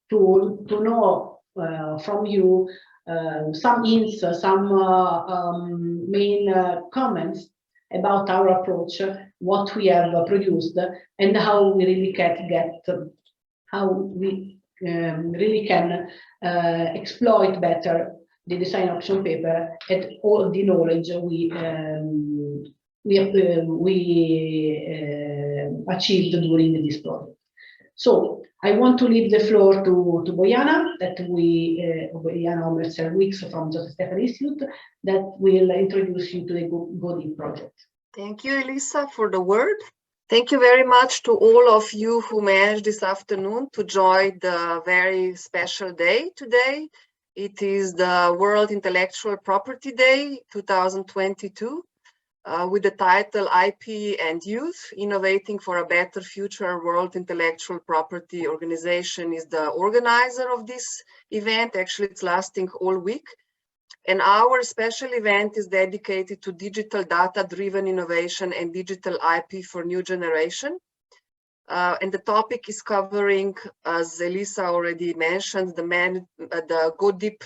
to know from you some hints, some main comments about our approach, what we have produced, and how we really can really can exploit better the design option paper and all the knowledge we achieved during this project. So I want to leave the floor to Bojana, Bojana Omer-Selwicks from Joseph Stefan Institute, that will introduce you to the Go Deep project. Thank you, Elisa, for the word. Thank you very much to all of you who managed this afternoon to join the very special day today. It is the World Intellectual Property Day 2022 with the title IP and Youth, Innovating for a Better Future. World Intellectual Property Organization is the organizer of this event. Actually, it's lasting all week. And our special event is dedicated to digital data-driven innovation and digital IP for new generation. And the topic is covering, as Elisa already mentioned, the Go Deep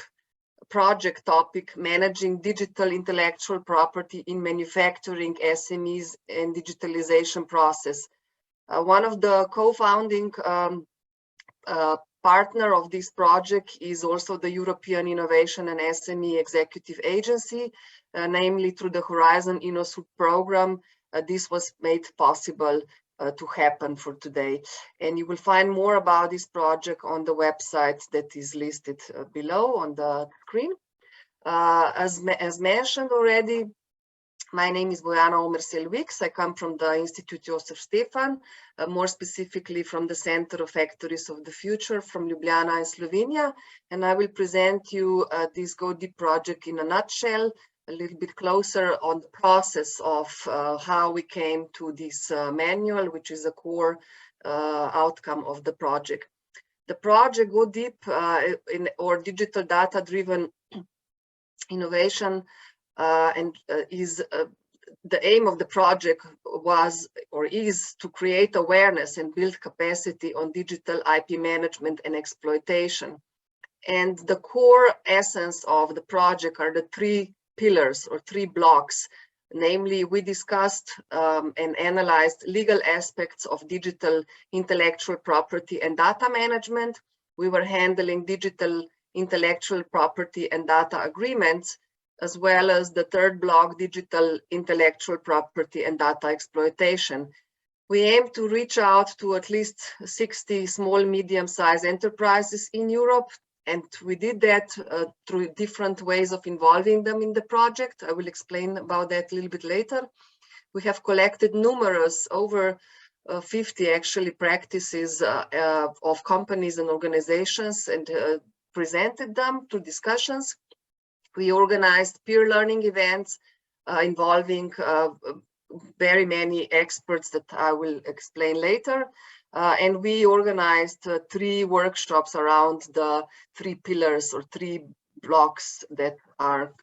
project topic, managing digital intellectual property in manufacturing, SMEs, and digitalization process. One of the co-founding partner of this project is also the European Innovation and SME Executive Agency, namely through the Horizon InnoSud program. This was made possible to happen for today. And you will find more about this project on the website that is listed below on the screen. As mentioned already, my name is Bojana Omer-Selwicks. I come from the Institute Joseph Stefan, more specifically from the Center of Factories of the Future from Ljubljana in Slovenia. And I will present you this Go Deep project in a nutshell, a little bit closer on the process of how we came to this manual, which is a core outcome of the project. The project Go Deep or digital data-driven innovation the aim of the project was or is to create awareness and build capacity on digital IP management and exploitation. And the core essence of the project are the three pillars or three blocks. Namely, we discussed and analyzed legal aspects of digital intellectual property and data management. We were handling digital intellectual property and data agreements, as well as the third block, digital intellectual property and data exploitation. We aim to reach out to at least 60 small, medium-sized enterprises in Europe, and we did that through different ways of involving them in the project. I will explain about that a little bit later. We have collected numerous, over 50 actually, practices of companies and organizations and presented them to discussions. We organized peer learning events involving very many experts that I will explain later. And we organized 3 workshops around the 3 pillars or 3 blocks that are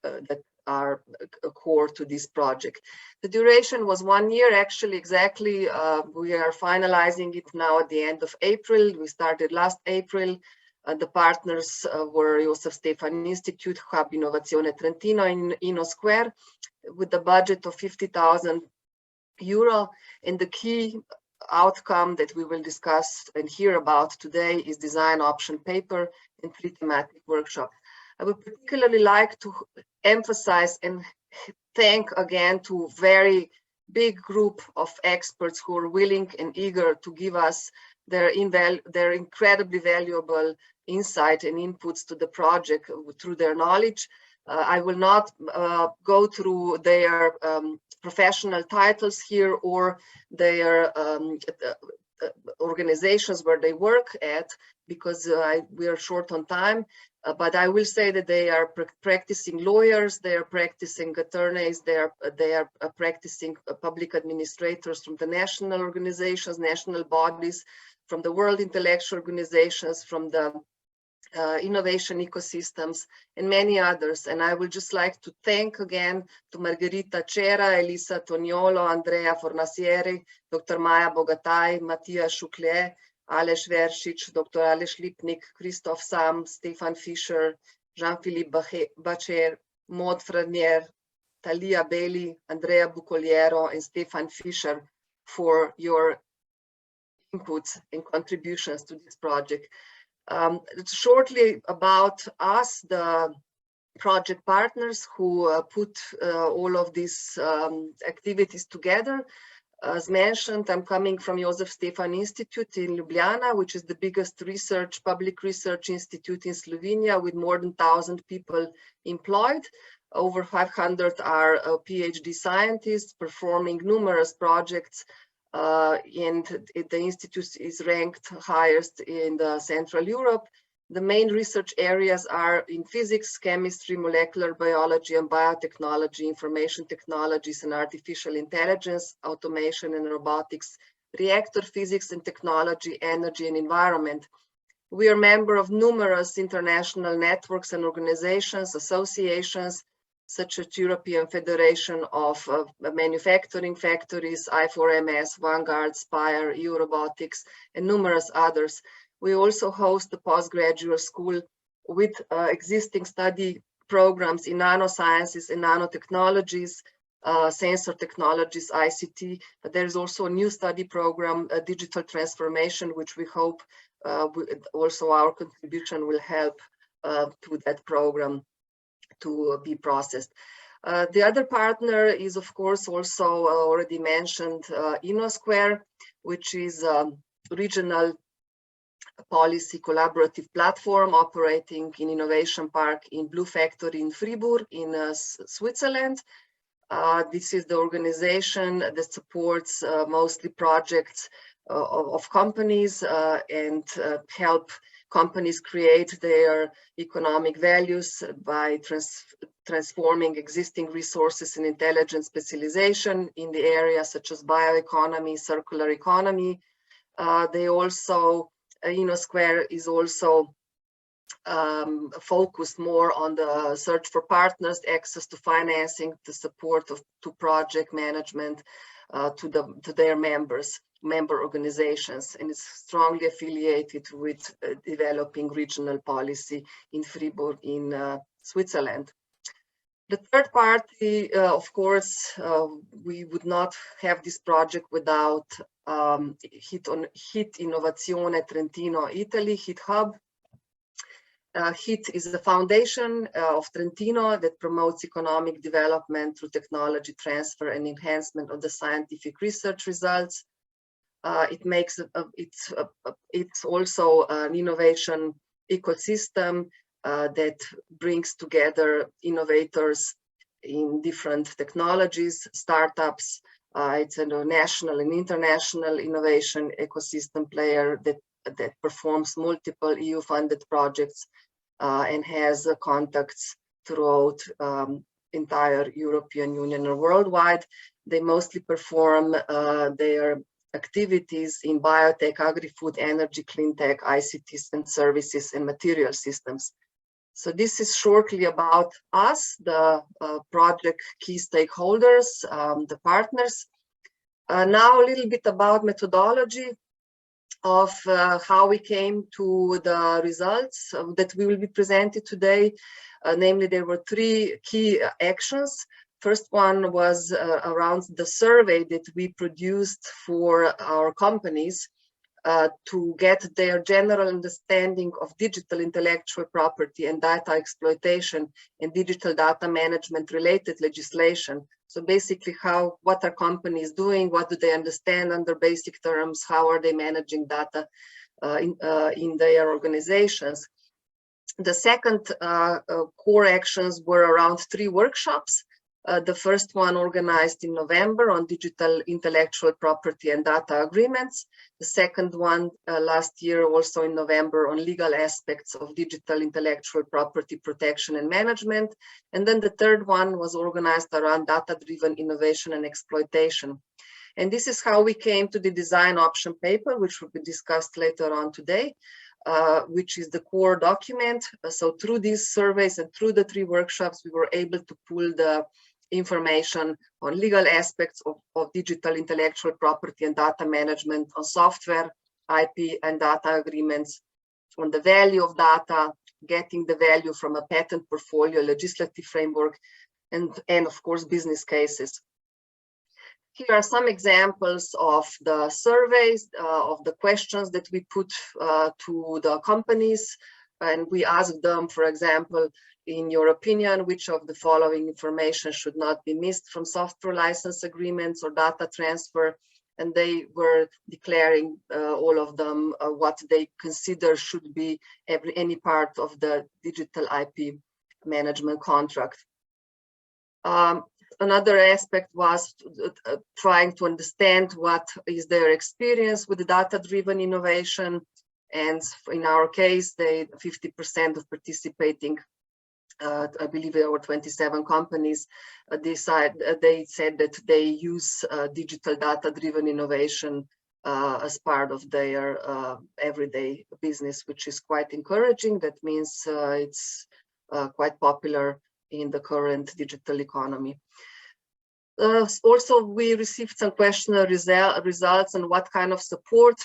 core to this project. The duration was 1 year, actually, exactly. We are finalizing it now at the end of April. We started last April. The partners were Joseph Stefan Institute, Hub Innovazione Trentino, in InnoSquare, with a budget of 50,000 euro. And the key outcome that we will discuss and hear about today is design option paper and 3 thematic workshops. I would particularly like to emphasize and thank again to very big group of experts who are willing and eager to give us their incredibly valuable insight and inputs to the project through their knowledge. I will not go through their professional titles here or their organizations where they work at, because we are short on time. But I will say that they are practicing lawyers, they are practicing attorneys, they are practicing public administrators from the national organizations, national bodies, from the World Intellectual Organizations, from the innovation ecosystems, and many others. And I would just like to thank again to Margherita Cera, Elisa Toniolo, Andrea Fornasieri, Dr. Maya Bogatai, Mattia Chouclier, Aleš Veršič, Dr. Aleš Lipnik, Christoph Sam, Stefan Fischer, Jean-Philippe Bacher, Maud Franier, Talia Bailey, Andrea Bucoliero, and Stefan Fischer for your inputs and contributions to this project. Shortly about us, the project partners who put all of these activities together. As mentioned, I'm coming from Josef Stefan Institute in Ljubljana, which is the biggest public research institute in Slovenia with more than 1,000 people employed. Over 500 are PhD scientists performing numerous projects, and the institute is ranked highest in Central Europe. The main research areas are in physics, chemistry, molecular biology, and biotechnology, information technologies and artificial intelligence, automation and robotics, reactor physics and technology, energy and environment. We are member of numerous international networks and organizations, associations, such as European Federation of Manufacturing Factories, I4MS, Vanguard, Spire, EU Robotics, and numerous others. We also host a postgraduate school with existing study programs in nanosciences and nanotechnologies, sensor technologies, ICT. But there is also a new study program, digital transformation, which we hope also our contribution will help to that program to be processed. The other partner is, of course, also already mentioned InnoSquare, which is a regional policy collaborative platform operating in Innovation Park in Blue Factory in Fribourg in Switzerland. This is the organization that supports mostly projects of companies and help companies create their economic values by transforming existing resources in intelligent specialization in the areas such as bioeconomy, circular economy. They also, InnoSquare is also focused more on the search for partners, access to financing, the support to project management to their member organizations, and is strongly affiliated with developing regional policy in Fribourg in Switzerland. The third party, of course, we would not have this project without HIT Innovazione Trentino, Italy, HIT Hub. HIT is the foundation of Trentino that promotes economic development through technology transfer and enhancement of the scientific research results. It's also an innovation ecosystem that brings together innovators in different technologies, startups. It's a national and international innovation ecosystem player that performs multiple EU-funded projects and has contacts throughout entire European Union or worldwide. They mostly perform their activities in biotech, agri-food, energy, clean tech, ICTs and services and material systems. So this is shortly about us, the project key stakeholders, the partners. Now a little bit about methodology of how we came to the results that we will be presented today. Namely, there were three key actions. First one was around the survey that we produced for our companies to get their general understanding of digital intellectual property and data exploitation and digital data management related legislation. So basically what are companies doing, what do they understand under basic terms, how are they managing data in their organizations. The second core actions were around three workshops. The first one organized in November on digital intellectual property and data agreements. The second one last year also in November on legal aspects of digital intellectual property protection and management. And then the third one was organized around data-driven innovation and exploitation. And this is how we came to the design option paper, which will be discussed later on today, which is the core document. So through these surveys and through the three workshops, we were able to pull the information on legal aspects of digital intellectual property and data management, on software, IP and data agreements, on the value of data, getting the value from a patent portfolio, legislative framework, and of course, business cases. Here are some examples of the surveys, of the questions that we put to the companies. And we asked them, for example, in your opinion, which of the following information should not be missed from software license agreements or data transfer? And they were declaring, all of them, what they consider should be any part of the digital IP management contract. Another aspect was trying to understand what is their experience with the data-driven innovation. And in our case, 50% of participating, I believe there were 27 companies, they said that they use digital data-driven innovation as part of their everyday business, which is quite encouraging. That means it's quite popular in the current digital economy. Also, we received some questionnaire results on what kind of support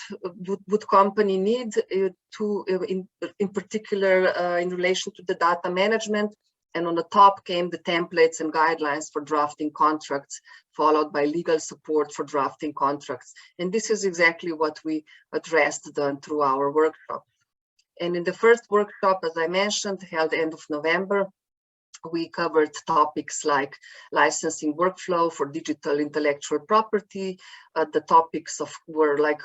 would company need in particular in relation to the data management. And on the top came the templates and guidelines for drafting contracts, followed by legal support for drafting contracts. And this is exactly what we addressed through our workshop. And in the first workshop, as I mentioned, held end of November, we covered topics like licensing workflow for digital intellectual property. The topics were like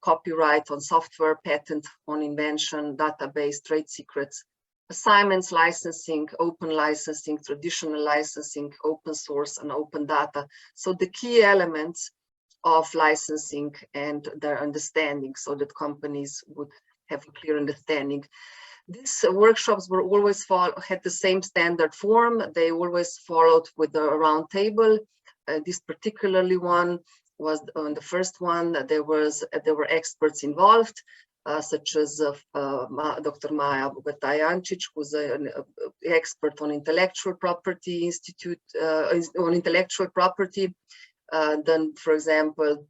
copyright on software, patent on invention, database, trade secrets, assignments licensing, open licensing, traditional licensing, open source, and open data. So the key elements of licensing and their understanding, so that companies would have a clear understanding. These workshops were always had the same standard form. They always followed with a round table. This particularly one was on the first one. There were experts involved, such as Dr. Maja Bogatajancic, who's an expert on intellectual property on intellectual property. Then, for example,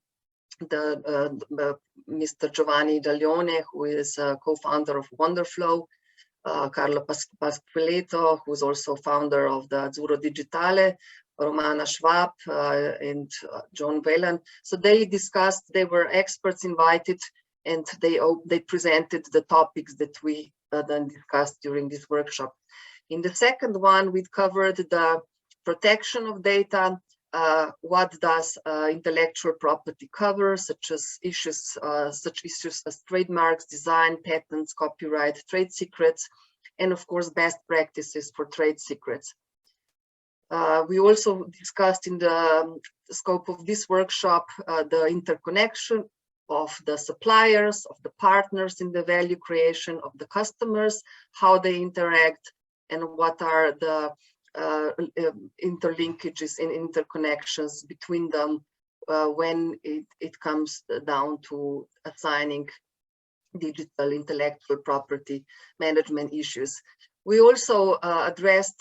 Mr. Giovanni Daglione, who is a co-founder of Wonderflow, Carlo Pasqualetto, who's also founder of the Azzurro Digitale, Romana Schwab, and John Whelan. So they were experts invited, and they presented the topics that we then discussed during this workshop. In the second one, we covered the protection of data. What does intellectual property cover, such issues as trademarks, design, patents, copyright, trade secrets, and of course, best practices for trade secrets. We also discussed in the scope of this workshop the interconnection of the suppliers, of the partners in the value creation, of the customers, how they interact, and what are the interlinkages and interconnections between them when it comes down to assigning digital intellectual property management issues. We also addressed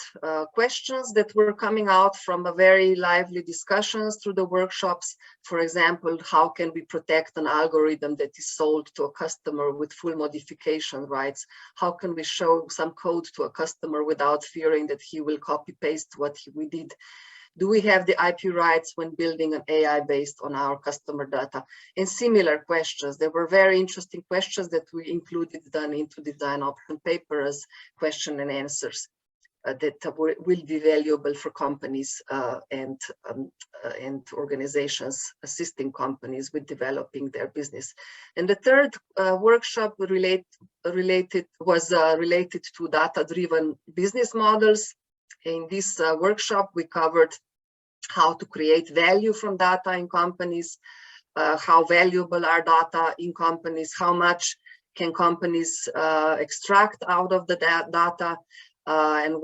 questions that were coming out from a very lively discussions through the workshops. For example, how can we protect an algorithm that is sold to a customer with full modification rights? How can we show some code to a customer without fearing that he will copy paste what we did? Do we have the IP rights when building an AI based on our customer data? And similar questions. There were very interesting questions that we included then into design option paper as question and answers that will be valuable for companies and organizations assisting companies with developing their business. And the third workshop was related to data-driven business models. In this workshop, we covered how to create value from data in companies, how valuable are data in companies, how much can companies extract out of the data, and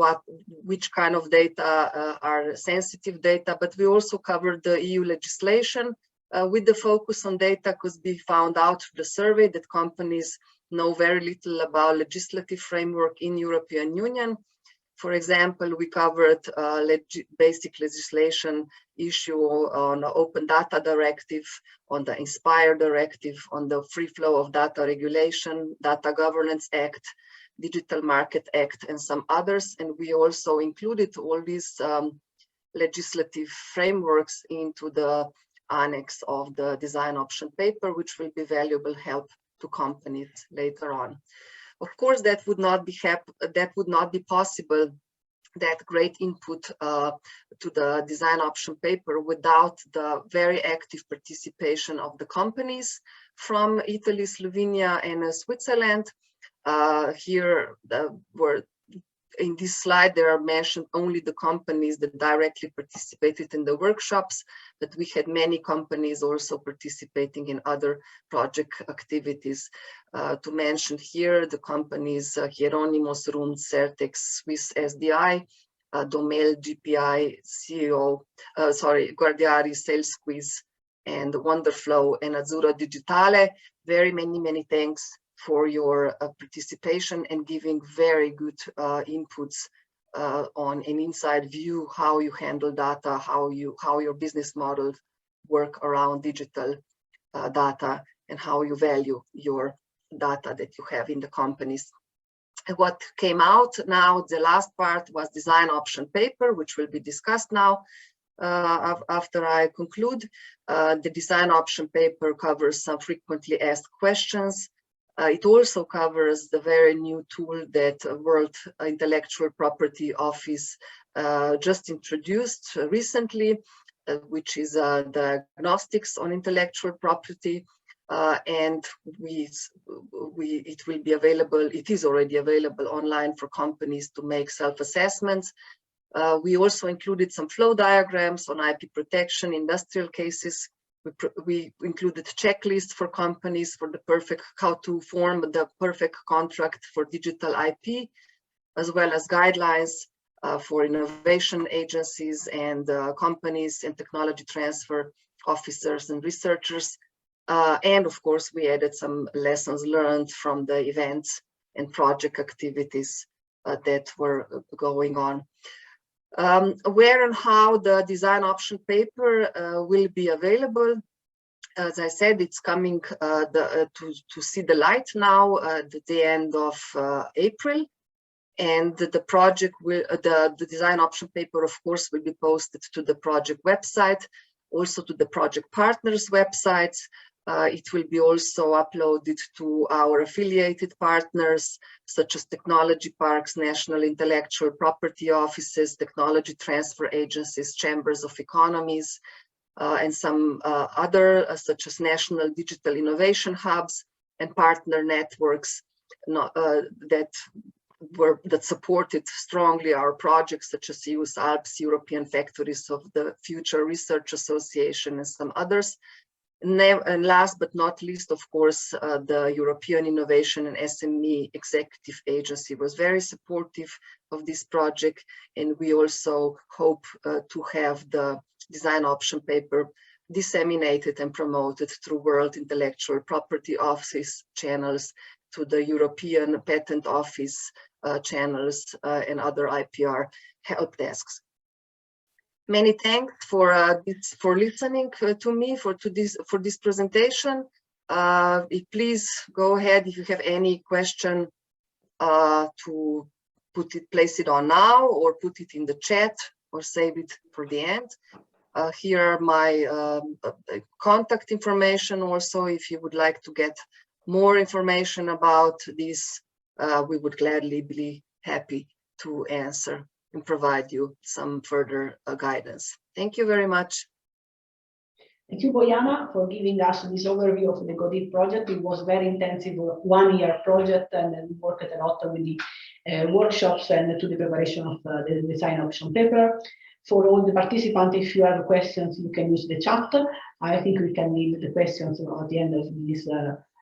which kind of data are sensitive data. But we also covered the EU legislation with the focus on data, because we found out through the survey that companies know very little about legislative framework in European Union. For example, we covered basic legislation issue on the Open Data Directive, on the Inspire Directive, on the Free Flow of Data Regulation, Data Governance Act, Digital Market Act, and some others. And we also included all these legislative frameworks into the annex of the design option paper, which will be valuable help to companies later on. Of course, that would not be possible, that great input to the design option paper, without the very active participation of the companies from Italy, Slovenia, and Switzerland. Here were in this slide, there are mentioned only the companies that directly participated in the workshops, but we had many companies also participating in other project activities. To mention here, the companies Hieronymus, Rund, Certex, Swiss SDI, Domel, GPI, Guardiari, Sales Quiz, and Wonderflow, and Azzurra Digitale. Very many thanks for your participation and giving very good inputs on an inside view how you handle data, how your business models work around digital data, and how you value your data that you have in the companies. And what came out now, the last part, was design option paper, which will be discussed now after I conclude. The design option paper covers some frequently asked questions. It also covers the very new tool that World Intellectual Property Office just introduced recently, which is Diagnostics on Intellectual Property. And it will be available, it is already available online for companies to make self-assessments. We also included some flow diagrams on IP protection, industrial cases. We included checklists for companies for the perfect, how to form the perfect contract for digital IP, as well as guidelines for innovation agencies and companies and technology transfer officers and researchers. And of course, we added some lessons learned from the events and project activities that were going on. Where and how the design option paper will be available. As I said, it's coming to see the light now at the end of April. And the project will, the design option paper, of course, will be posted to the project website, also to the project partners' websites. It will be also uploaded to our affiliated partners, such as technology parks, national intellectual property offices, technology transfer agencies, chambers of economies, and some other, such as national digital innovation hubs and partner networks that supported strongly our projects, such as EU's Alps, European Factories of the Future Research Association, and some others. And last but not least, of course, the European Innovation and SME Executive Agency was very supportive of this project. And we also hope to have the design option paper disseminated and promoted through World Intellectual Property Office channels, to the European Patent Office channels, and other IPR help desks. Many thanks for listening to me for this presentation. Please go ahead if you have any question to place it on now, or put it in the chat, or save it for the end. Here are my contact information also. If you would like to get more information about this, we would gladly be happy to answer and provide you some further guidance. Thank you very much. Thank you, Bojana, for giving us this overview of the GoDeep project. It was very intensive, one-year project, and we worked a lot with the workshops and to the preparation of the design option paper. For all the participants, if you have questions, you can use the chat. I think we can leave the questions at the end of this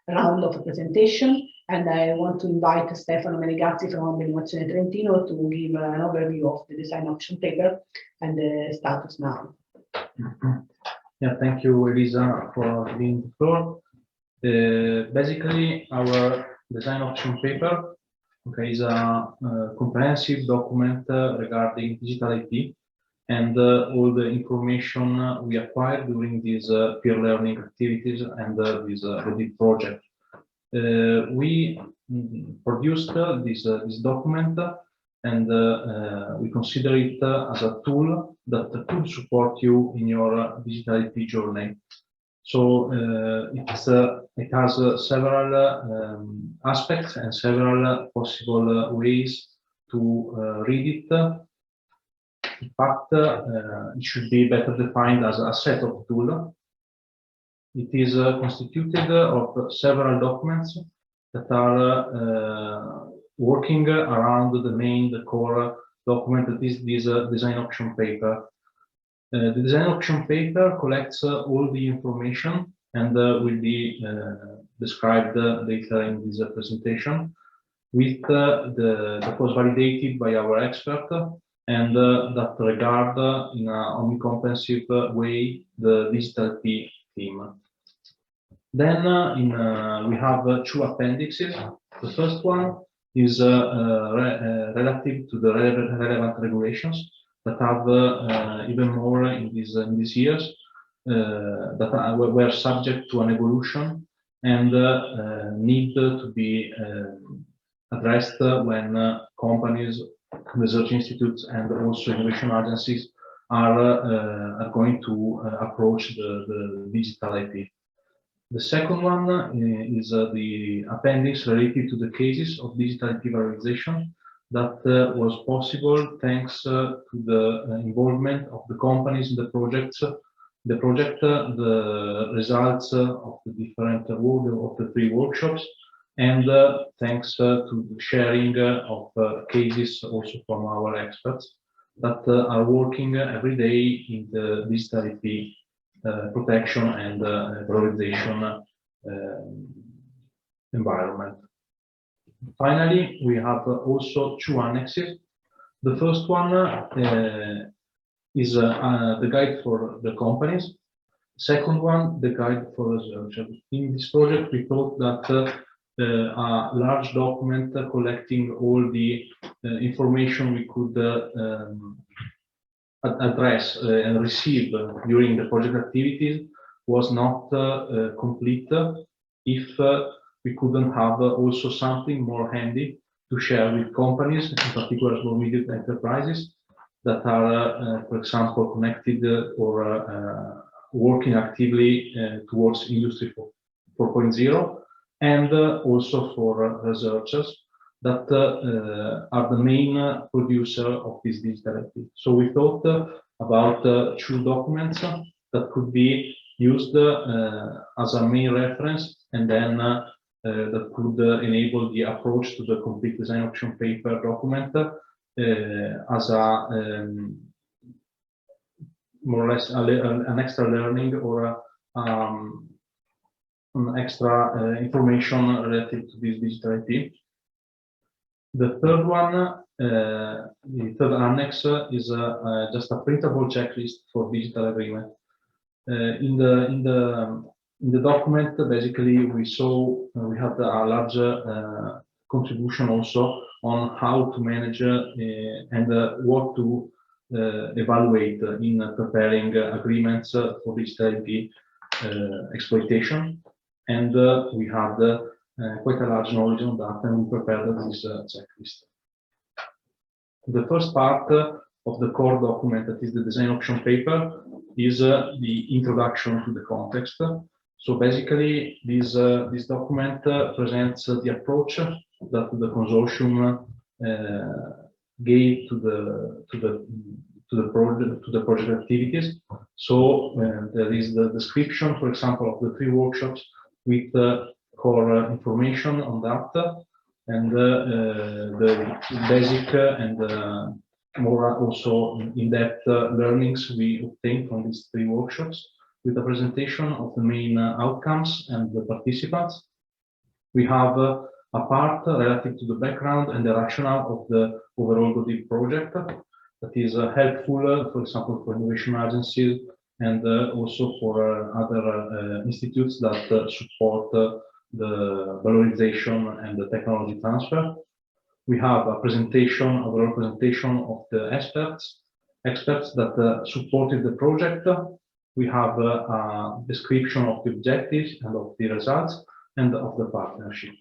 round of presentation. And I want to invite Stefano Menegazzi from Innovazione Trentino to give an overview of the design option paper and the status now. Yeah, thank you, Elisa, for giving the floor. Basically, our design option paper Okay, is a comprehensive document regarding digital IP and all the information we acquired during these peer learning activities and this audit project. We produced this document and we consider it as a tool that could support you in your digital IP journey. So it has several aspects and several possible ways to read it. In fact, it should be better defined as a set of tools. It is constituted of several documents that are working around the core document that is this design option paper. The design option paper collects all the information and will be described later in this presentation, with that was validated by our expert and that regard in an omnicomprehensive way the digital IP theme. Then we have two appendixes. The first one is relative to the relevant regulations that have even more in these years that were subject to an evolution and need to be addressed when companies, research institutes, and also innovation agencies are going to approach the digital IP. The second one is the appendix related to the cases of digital IP valorization that was possible thanks to the involvement of the companies in the project, the results of the different of the 3 workshops, and thanks to the sharing of cases also from our experts that are working every day in the digital IP protection and valorization environment. Finally, we have also 2 annexes. The first one is the guide for the companies. Second one, the guide for researchers. In this project, we thought that a large document collecting all the information we could address and receive during the project activities was not complete if we couldn't have also something more handy to share with companies, in particular small medium enterprises that are, for example, connected or working actively towards Industry 4.0, and also for researchers that are the main producer of this digital IP. So we thought about 2 documents that could be used as a main reference, and then that could enable the approach to the complete design option paper document as a more or less an extra learning or an extra information related to this digital IP. The third one, the third annex, is just a printable checklist for digital agreement. In the document, basically, we saw we had a large contribution also on how to manage and what to evaluate in preparing agreements for digital IP exploitation, and we had quite a large knowledge on that, and we prepared this checklist. The first part of the core document, that is the design option paper, is the introduction to the context. So basically, this document presents the approach that the consortium gave to the project activities. So there is the description, for example, of the 3 workshops with core information on that, and the basic and more also in-depth learnings we obtained from these 3 workshops, with a presentation of the main outcomes and the participants. We have a part relative to the background and the rationale of the overall GoDeep project that is helpful, for example, for innovation agencies and also for other institutes that support the valorization and the technology transfer. we have a overall presentation of the experts that supported the project. We have a description of the objectives and of the results and of the partnership.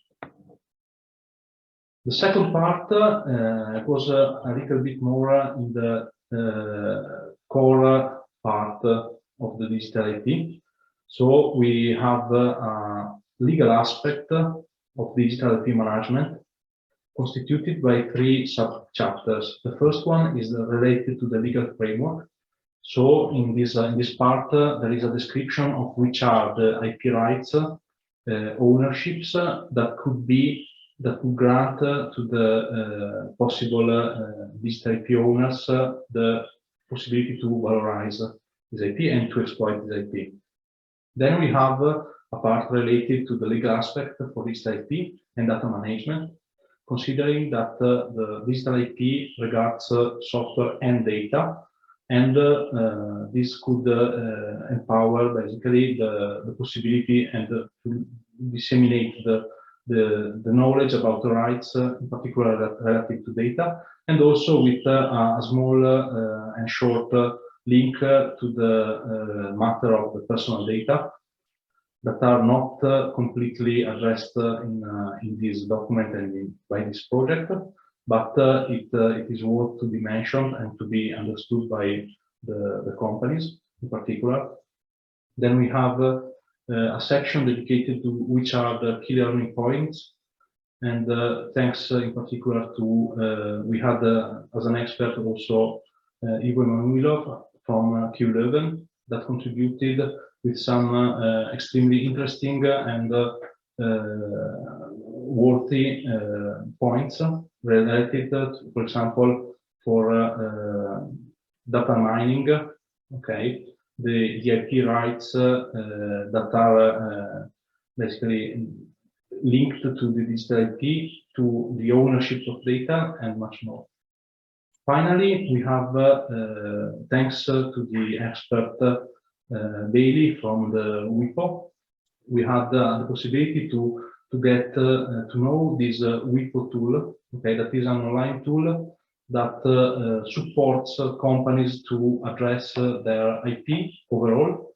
The second part was a little bit more in the core part of the digital IP. So we have a legal aspect of digital IP management constituted by 3 sub-chapters. The first one is related to the legal framework. So in this part, there is a description of which are the IP rights, ownerships that could grant to the possible digital IP owners the possibility to valorize this IP and to exploit this IP. Then we have a part related to the legal aspect for digital IP and data management, considering that the digital IP regards software and data, and this could empower basically the possibility and to disseminate the knowledge about the rights, in particular relative to data, and also with a small and short link to the matter of the personal data that are not completely addressed in this document and by this project, but it is worth to be mentioned and to be understood by the companies in particular. Then we have a section dedicated to which are the key learning points, and thanks in particular to we had as an expert also Ivo Emanuilov from Q Leuven that contributed with some extremely interesting and worthy points related to, for example, for data mining, okay, the IP rights that are basically linked to the digital IP, to the ownership of data, and much more. Finally, we have, thanks to the expert Bailey from the WIPO, we had the possibility to get to know this WIPO tool, okay, that is an online tool that supports companies to address their IP overall,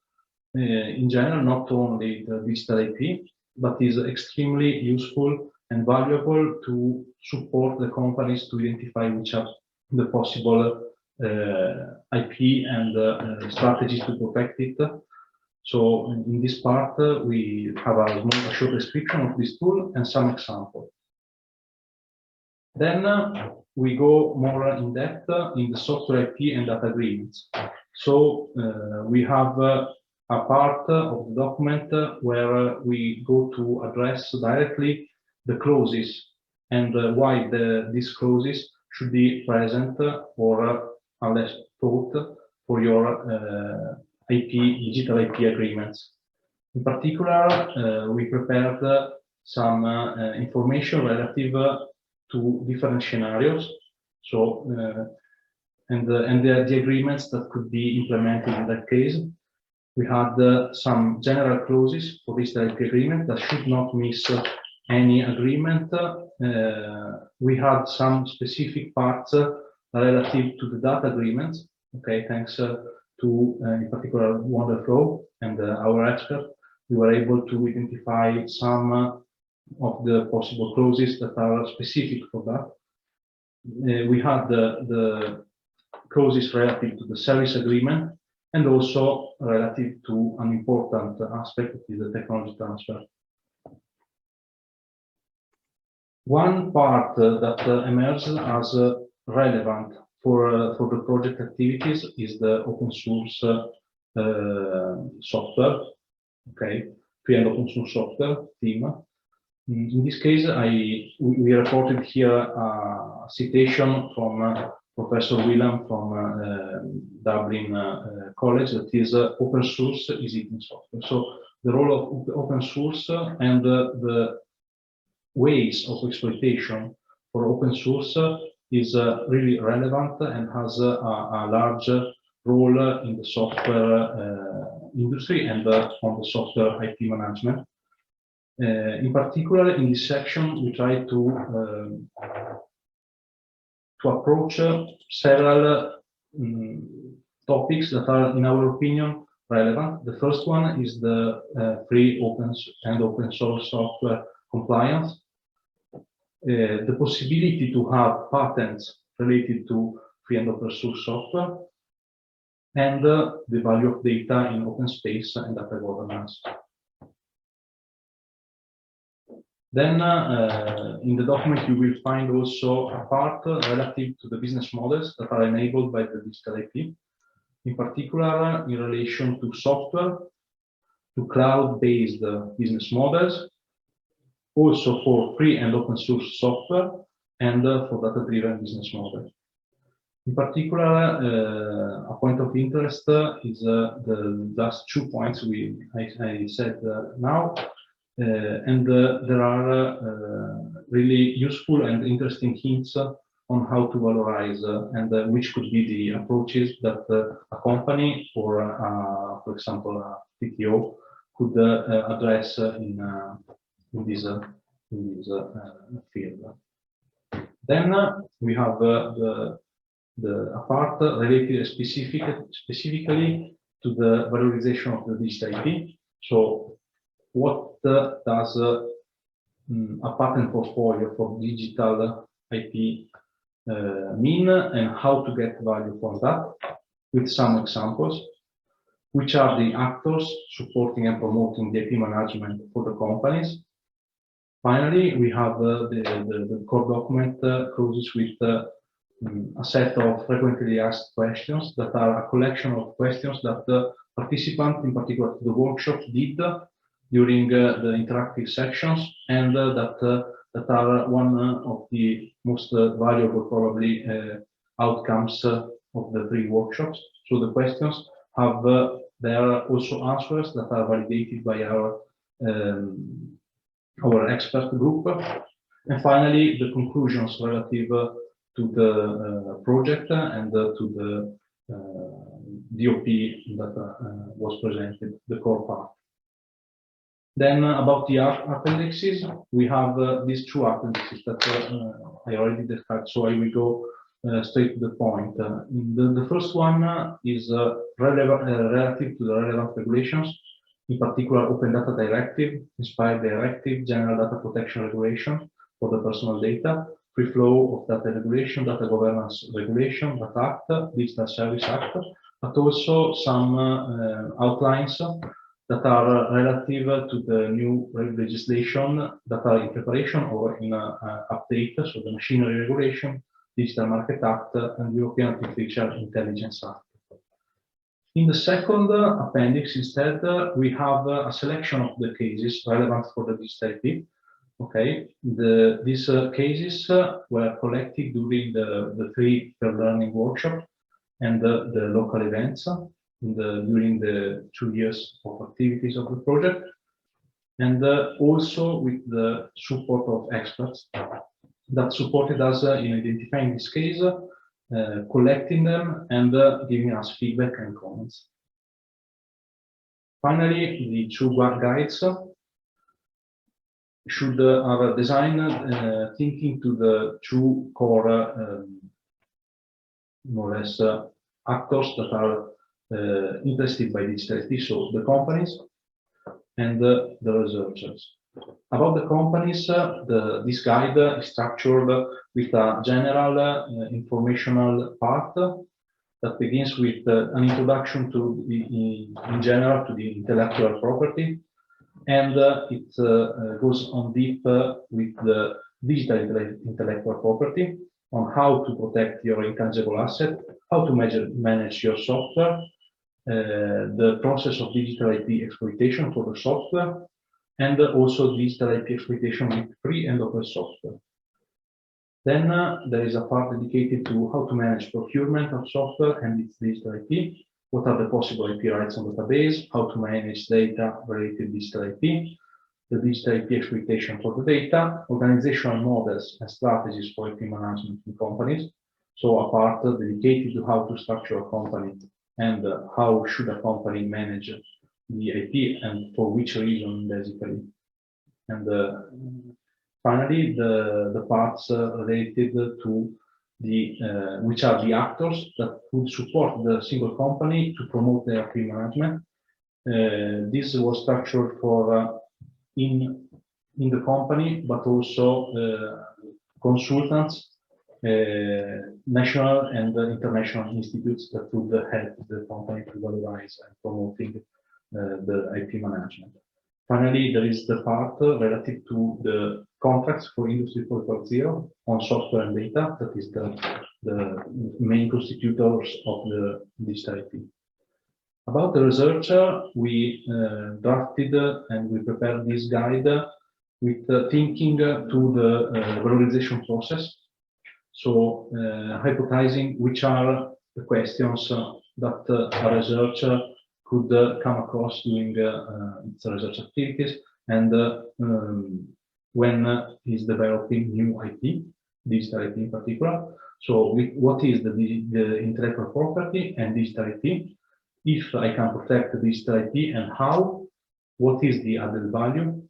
in general, not only the digital IP, but is extremely useful and valuable to support the companies to identify which are the possible IP and strategies to protect it. So in this part, we have a short description of this tool and some examples. Then we go more in depth in the software IP and data agreements. So we have a part of the document where we go to address directly the clauses and why these clauses should be present or unless taught for your digital IP agreements. In particular, we prepared some information relative to different scenarios. So, and the agreements that could be implemented in that case. We had some general clauses for this IP agreement that should not miss any agreement. We had some specific parts relative to the data agreements. Okay, thanks to in particular Wonderflow and our expert, we were able to identify some of the possible clauses that are specific for that. We had the clauses relative to the service agreement and also relative to an important aspect, that is the technology transfer. One part that emerged as relevant for the project activities is the open source software, okay, free and open source software theme. In this case, we reported here a citation from Professor Whelan from Dublin College, that is open source is eating software. So the role of open source and the ways of exploitation for open source is really relevant and has a large role in the software industry and on the software IP management. In particular, in this section, we try to to approach several topics that are, in our opinion, relevant. The first one is the free, open source software compliance. The possibility to have patents related to free and open source software, and the value of data in open space and data governance. Then in the document you will find also a part relative to the business models that are enabled by the digital IP, in particular in relation to software, to cloud-based business models, also for free and open source software, and for data-driven business models. In particular, a point of interest is the last 2 points I said now, and there are really useful and interesting hints on how to valorize and which could be the approaches that a company or, for example, a PTO could address in this field. Then we have a part related specifically to the valorization of the digital IP. So what does a patent portfolio for digital IP mean, and how to get value from that, with some examples. Which are the actors supporting and promoting the IP management for the companies? Finally, we have the core document closes with a set of frequently asked questions that are a collection of questions that the participants, in particular the workshop, did during the interactive sections, and that are one of the most valuable, probably, outcomes of the 3 workshops. So the questions have there are also answers that are validated by our expert group. And finally, the conclusions relative to the project and to the DOP that was presented, the core part. Then about the appendixes, we have these 2 appendixes that I already described, so I will go straight to the point. The first one is relative to the relevant regulations, in particular Open Data Directive, Inspired Directive, General Data Protection Regulation for the personal data, Free Flow of Data Regulation, Data Governance Regulation, Data Act, Digital Service Act, but also some outlines that are relative to the new legislation that are in preparation or in update, so the Machinery Regulation, Digital Market Act, and European Artificial Intelligence Act. In the second appendix, instead, we have a selection of the cases relevant for the digital IP. Okay, these cases were collected during the 3 peer learning workshops and the local events during the 2 years of activities of the project, and also with the support of experts that supported us in identifying this case, collecting them, and giving us feedback and comments. Finally, the 2 guides should are designed thinking to the 2 core, more or less, actors that are interested by digital IP, so the companies and the researchers. About the companies, this guide is structured with a general informational part that begins with an introduction to in general to the intellectual property, and it goes on deep with the digital intellectual property, on how to protect your intangible asset, how to manage your software, the process of digital IP exploitation for the software, and also digital IP exploitation with free and open software. Then there is a part dedicated to how to manage procurement of software and its digital IP, what are the possible IP rights on database, how to manage data related digital IP, the digital IP exploitation for the data, organizational models and strategies for IP management in companies. So a part dedicated to how to structure a company and how should a company manage the IP and for which reason, basically. And finally, the parts related to which are the actors that would support the single company to promote their IP management. This was structured for in the company, but also consultants, national and international institutes that would help the company to valorize and promoting the IP management. Finally, there is the part relative to the contracts for Industry 4.0 on software and data, that is the main constitutors of the digital IP. About the research, we drafted and we prepared this guide with thinking to the valorization process. So, hypothesizing which are the questions that a researcher could come across during its research activities, and when he's developing new IP, digital IP in particular. So, what is the intellectual property and digital IP? If I can protect the digital IP, and how? What is the added value?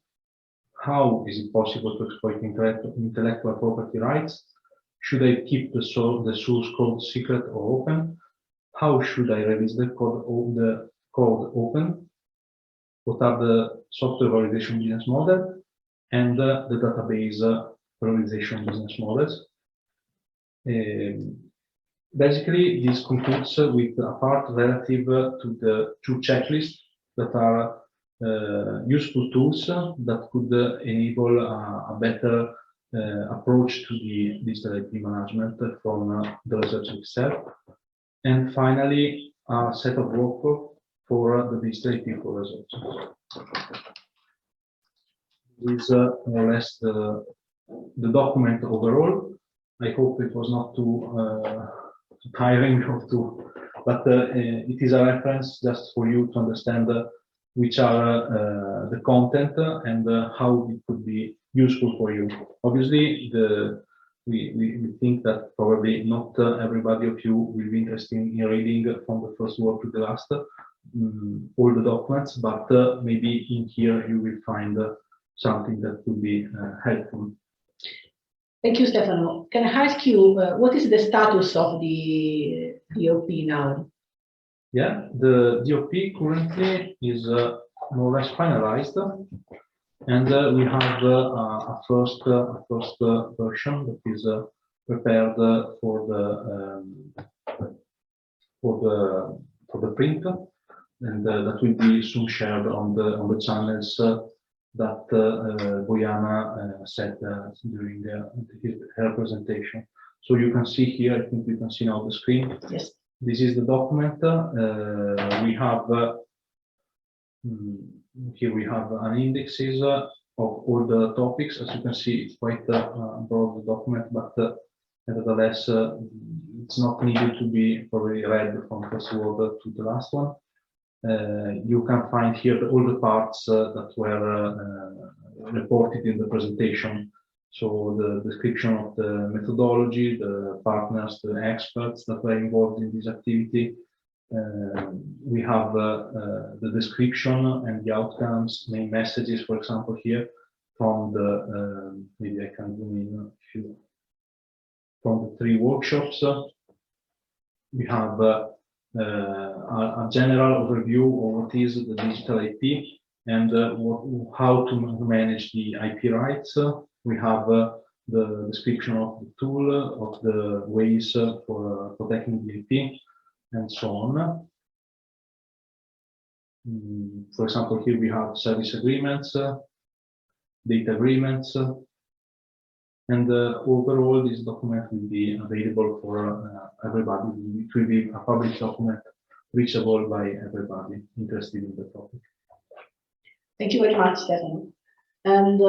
How is it possible to exploit intellectual property rights? Should I keep the source code secret or open? How should I release the code open? What are the software valorization business model and the database valorization business models? Basically, this concludes with a part relative to the two checklists that are useful tools that could enable a better approach to the digital IP management from the research itself. And finally, a set of workflow for the digital IP for research. This is more or less the document overall. I hope it was not too tiring or too, but it is a reference just for you to understand which are the content and how it could be useful for you. Obviously, we think that probably not everybody of you will be interested in reading from the first word to the last all the documents, but maybe in here you will find something that could be helpful. Thank you, Stefano. Can I ask you, what is the status of the DOP now? Yeah, the DOP currently is more or less finalized, and we have a first version that is prepared for the print, and that will be soon shared on the channels that Bojana said during her presentation. So you can see here, I think you can see now the screen. Yes. This is the document. We have here we have an indexes of all the topics. As you can see, it's quite a broad document, but nevertheless, it's not needed to be probably read from first word to the last one. You can find here all the parts that were reported in the presentation. So the description of the methodology, the partners, the experts that were involved in this activity. We have the description and the outcomes, main messages, for example, here from the, maybe I can zoom in a few, from the 3 workshops. We have a general overview of what is the digital IP and how to manage the IP rights. We have the description of the tool, of the ways for protecting the IP, and so on. For example, here we have service agreements, data agreements, and overall this document will be available for everybody. It will be a public document reachable by everybody interested in the topic. Thank you very much, Stefano. And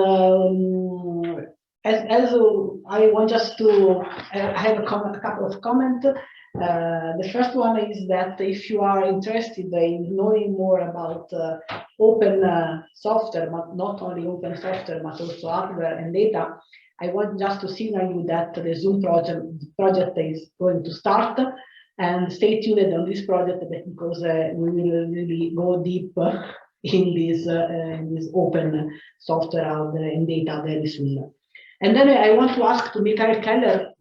as I want just to have a couple of comments. The first one is that if you are interested in knowing more about open software, but not only open software, but also hardware and data, I want just to signal you that the Zoom project is going to start, and stay tuned on this project because we will really go deep in this open software and data very soon. And then I want to ask to Michael Keller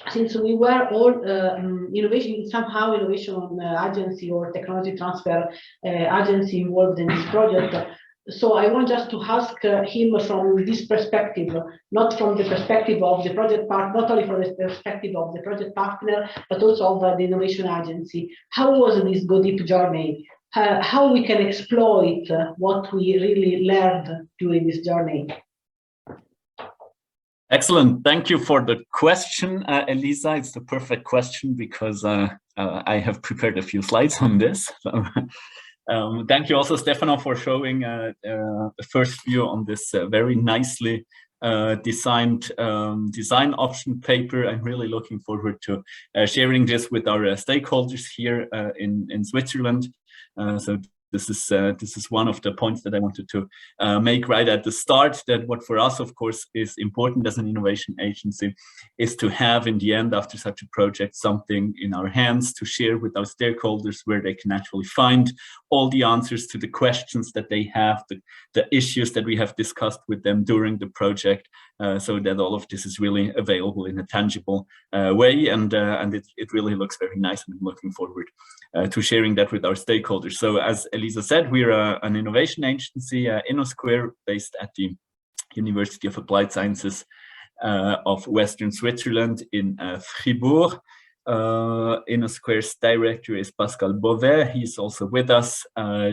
since we were all innovation agency or technology transfer agency involved in this project. So I want just to ask him from this perspective, not from the perspective of the project partner, not only from the perspective of the project partner, but also of the innovation agency. How was this Go Deep journey? How we can exploit what we really learned during this journey? Excellent. Thank you for the question, Elisa. It's the perfect question because I have prepared a few slides on this. So, thank you also, Stefano, for showing the first view on this very nicely designed design option paper. I'm really looking forward to sharing this with our stakeholders here in Switzerland. So this is one of the points that I wanted to make right at the start, that what for us, of course, is important as an innovation agency is to have, in the end, after such a project, something in our hands to share with our stakeholders where they can actually find all the answers to the questions that they have, the issues that we have discussed with them during the project, so that all of this is really available in a tangible way. And it really looks very nice, and I'm looking forward to sharing that with our stakeholders. So as Elisa said, we're an innovation agency, InnoSquare, based at the University of Applied Sciences of Western Switzerland in Fribourg. InnoSquare's director is Pascal Beauvais. He's also with us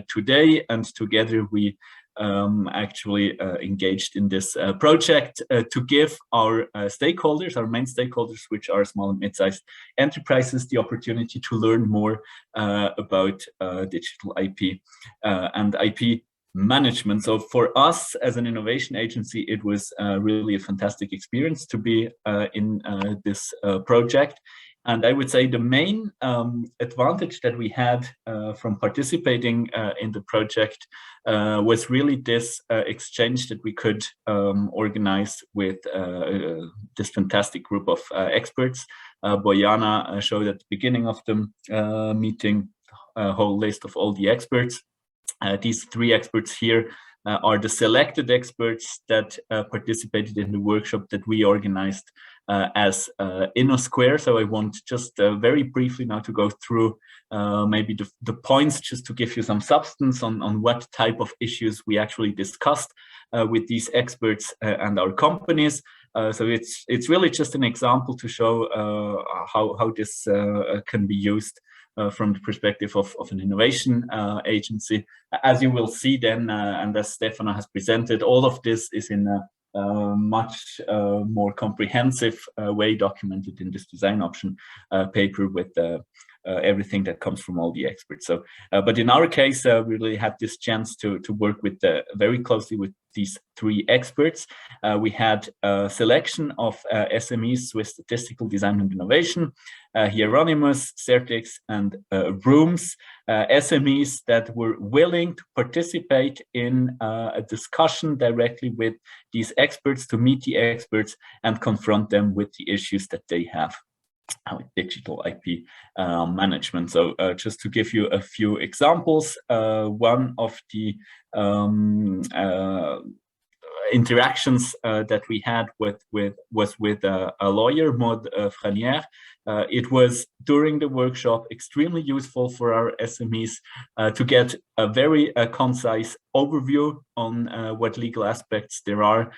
today, and together we actually engaged in this project to give our stakeholders, our main stakeholders, which are small and mid-sized enterprises, the opportunity to learn more about digital IP and IP management. So for us as an innovation agency, it was really a fantastic experience to be in this project. And I would say the main advantage that we had from participating in the project was really this exchange that we could organize with this fantastic group of experts. Bojana showed at the beginning of the meeting a whole list of all the experts. These three experts here are the selected experts that participated in the workshop that we organized as InnoSquare. So I want just very briefly now to go through maybe the points, just to give you some substance on what type of issues we actually discussed with these experts and our companies. So it's really just an example to show how this can be used from the perspective of an innovation agency. As you will see then, and as Stefano has presented, all of this is in a much more comprehensive way documented in this design option paper with everything that comes from all the experts. So, but in our case, we really had this chance to work with very closely with these three experts. We had a selection of SMEs, Swiss Statistical Design and Innovation, Hieronymus, Certix, and Rooms, SMEs that were willing to participate in a discussion directly with these experts, to meet the experts and confront them with the issues that they have with digital IP management. So just to give you a few examples, one of the interactions that we had was with a lawyer, Maud Franière. It was during the workshop extremely useful for our SMEs to get a very concise overview on what legal aspects there are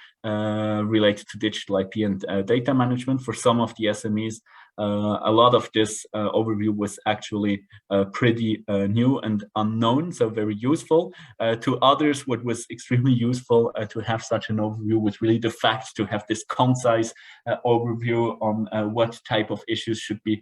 related to digital IP and data management. For some of the SMEs, a lot of this overview was actually pretty new and unknown, so very useful. To others, what was extremely useful to have such an overview was really the fact to have this concise overview on what type of issues should be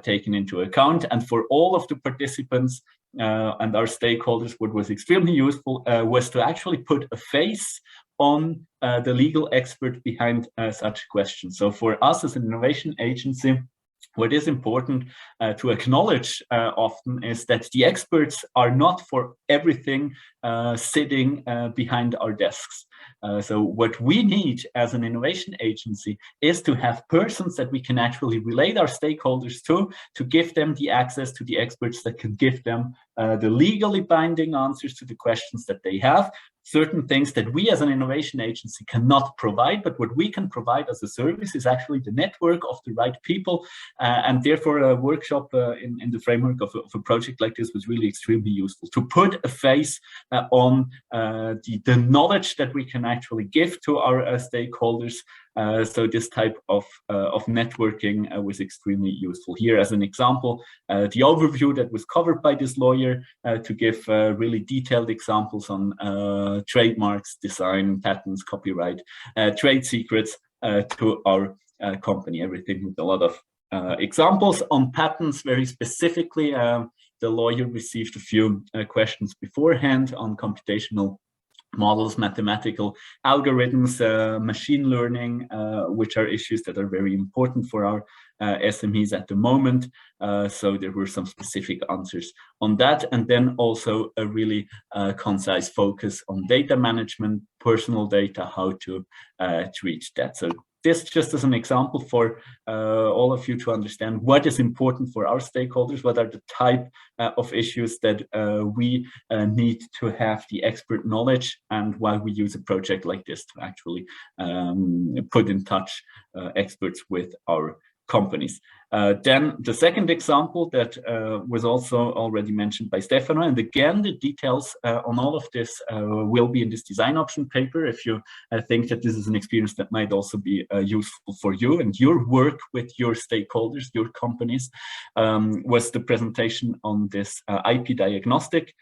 taken into account. And for all of the participants and our stakeholders, what was extremely useful was to actually put a face on the legal expert behind such questions. So for us as an innovation agency, what is important to acknowledge often is that the experts are not for everything sitting behind our desks. So what we need as an innovation agency is to have persons that we can actually relate our stakeholders to give them the access to the experts that can give them the legally binding answers to the questions that they have, certain things that we as an innovation agency cannot provide, but what we can provide as a service is actually the network of the right people. And therefore, a workshop in the framework of a project like this was really extremely useful to put a face on the knowledge that we can actually give to our stakeholders. So this type of networking was extremely useful. Here, as an example, the overview that was covered by this lawyer to give really detailed examples on trademarks, design, patents, copyright, trade secrets to our company. Everything with a lot of examples. On patents, very specifically, the lawyer received a few questions beforehand on computational models, mathematical algorithms, machine learning, which are issues that are very important for our SMEs at the moment. So there were some specific answers on that. And then also a really concise focus on data management, personal data, how to reach that. So this just as an example for all of you to understand what is important for our stakeholders, what are the type of issues that we need to have the expert knowledge, and why we use a project like this to actually put in touch experts with our companies. Then the second example that was also already mentioned by Stefano, and again, the details on all of this will be in this design option paper if you think that this is an experience that might also be useful for you and your work with your stakeholders, your companies, was the presentation on this IP diagnostic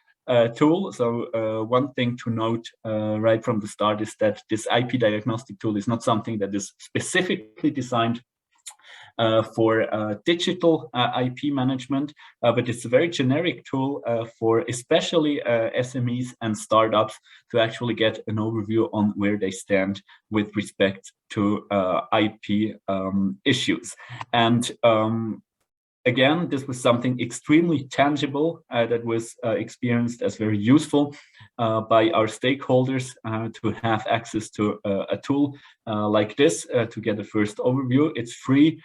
tool. So one thing to note right from the start is that this IP diagnostic tool is not something that is specifically designed for digital IP management, but it's a very generic tool for especially SMEs and startups to actually get an overview on where they stand with respect to IP issues. And again, this was something extremely tangible that was experienced as very useful by our stakeholders to have access to a tool like this to get a first overview. It's free.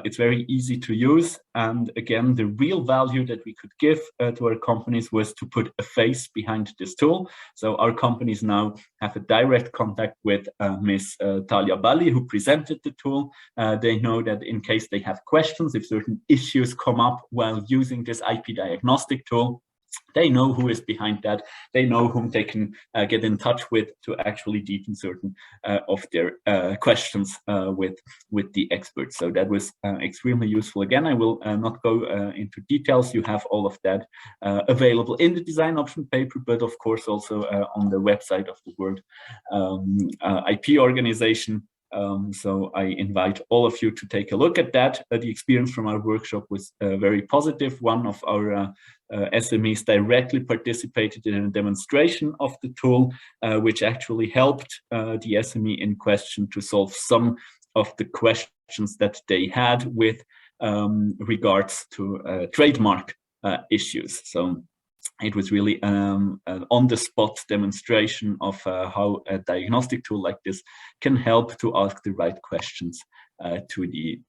It's very easy to use. And again, the real value that we could give to our companies was to put a face behind this tool. So our companies now have a direct contact with Ms. Talia Bali, who presented the tool. They know that in case they have questions, if certain issues come up while using this IP diagnostic tool, they know who is behind that. They know whom they can get in touch with to actually deepen certain of their questions with the experts. So that was extremely useful. Again, I will not go into details. You have all of that available in the design option paper, but of course also on the website of the World IP Organization. So I invite all of you to take a look at that. The experience from our workshop was very positive. One of our SMEs directly participated in a demonstration of the tool, which actually helped the SME in question to solve some of the questions that they had with regards to trademark issues. So it was really an on-the-spot demonstration of how a diagnostic tool like this can help to ask the right questions to the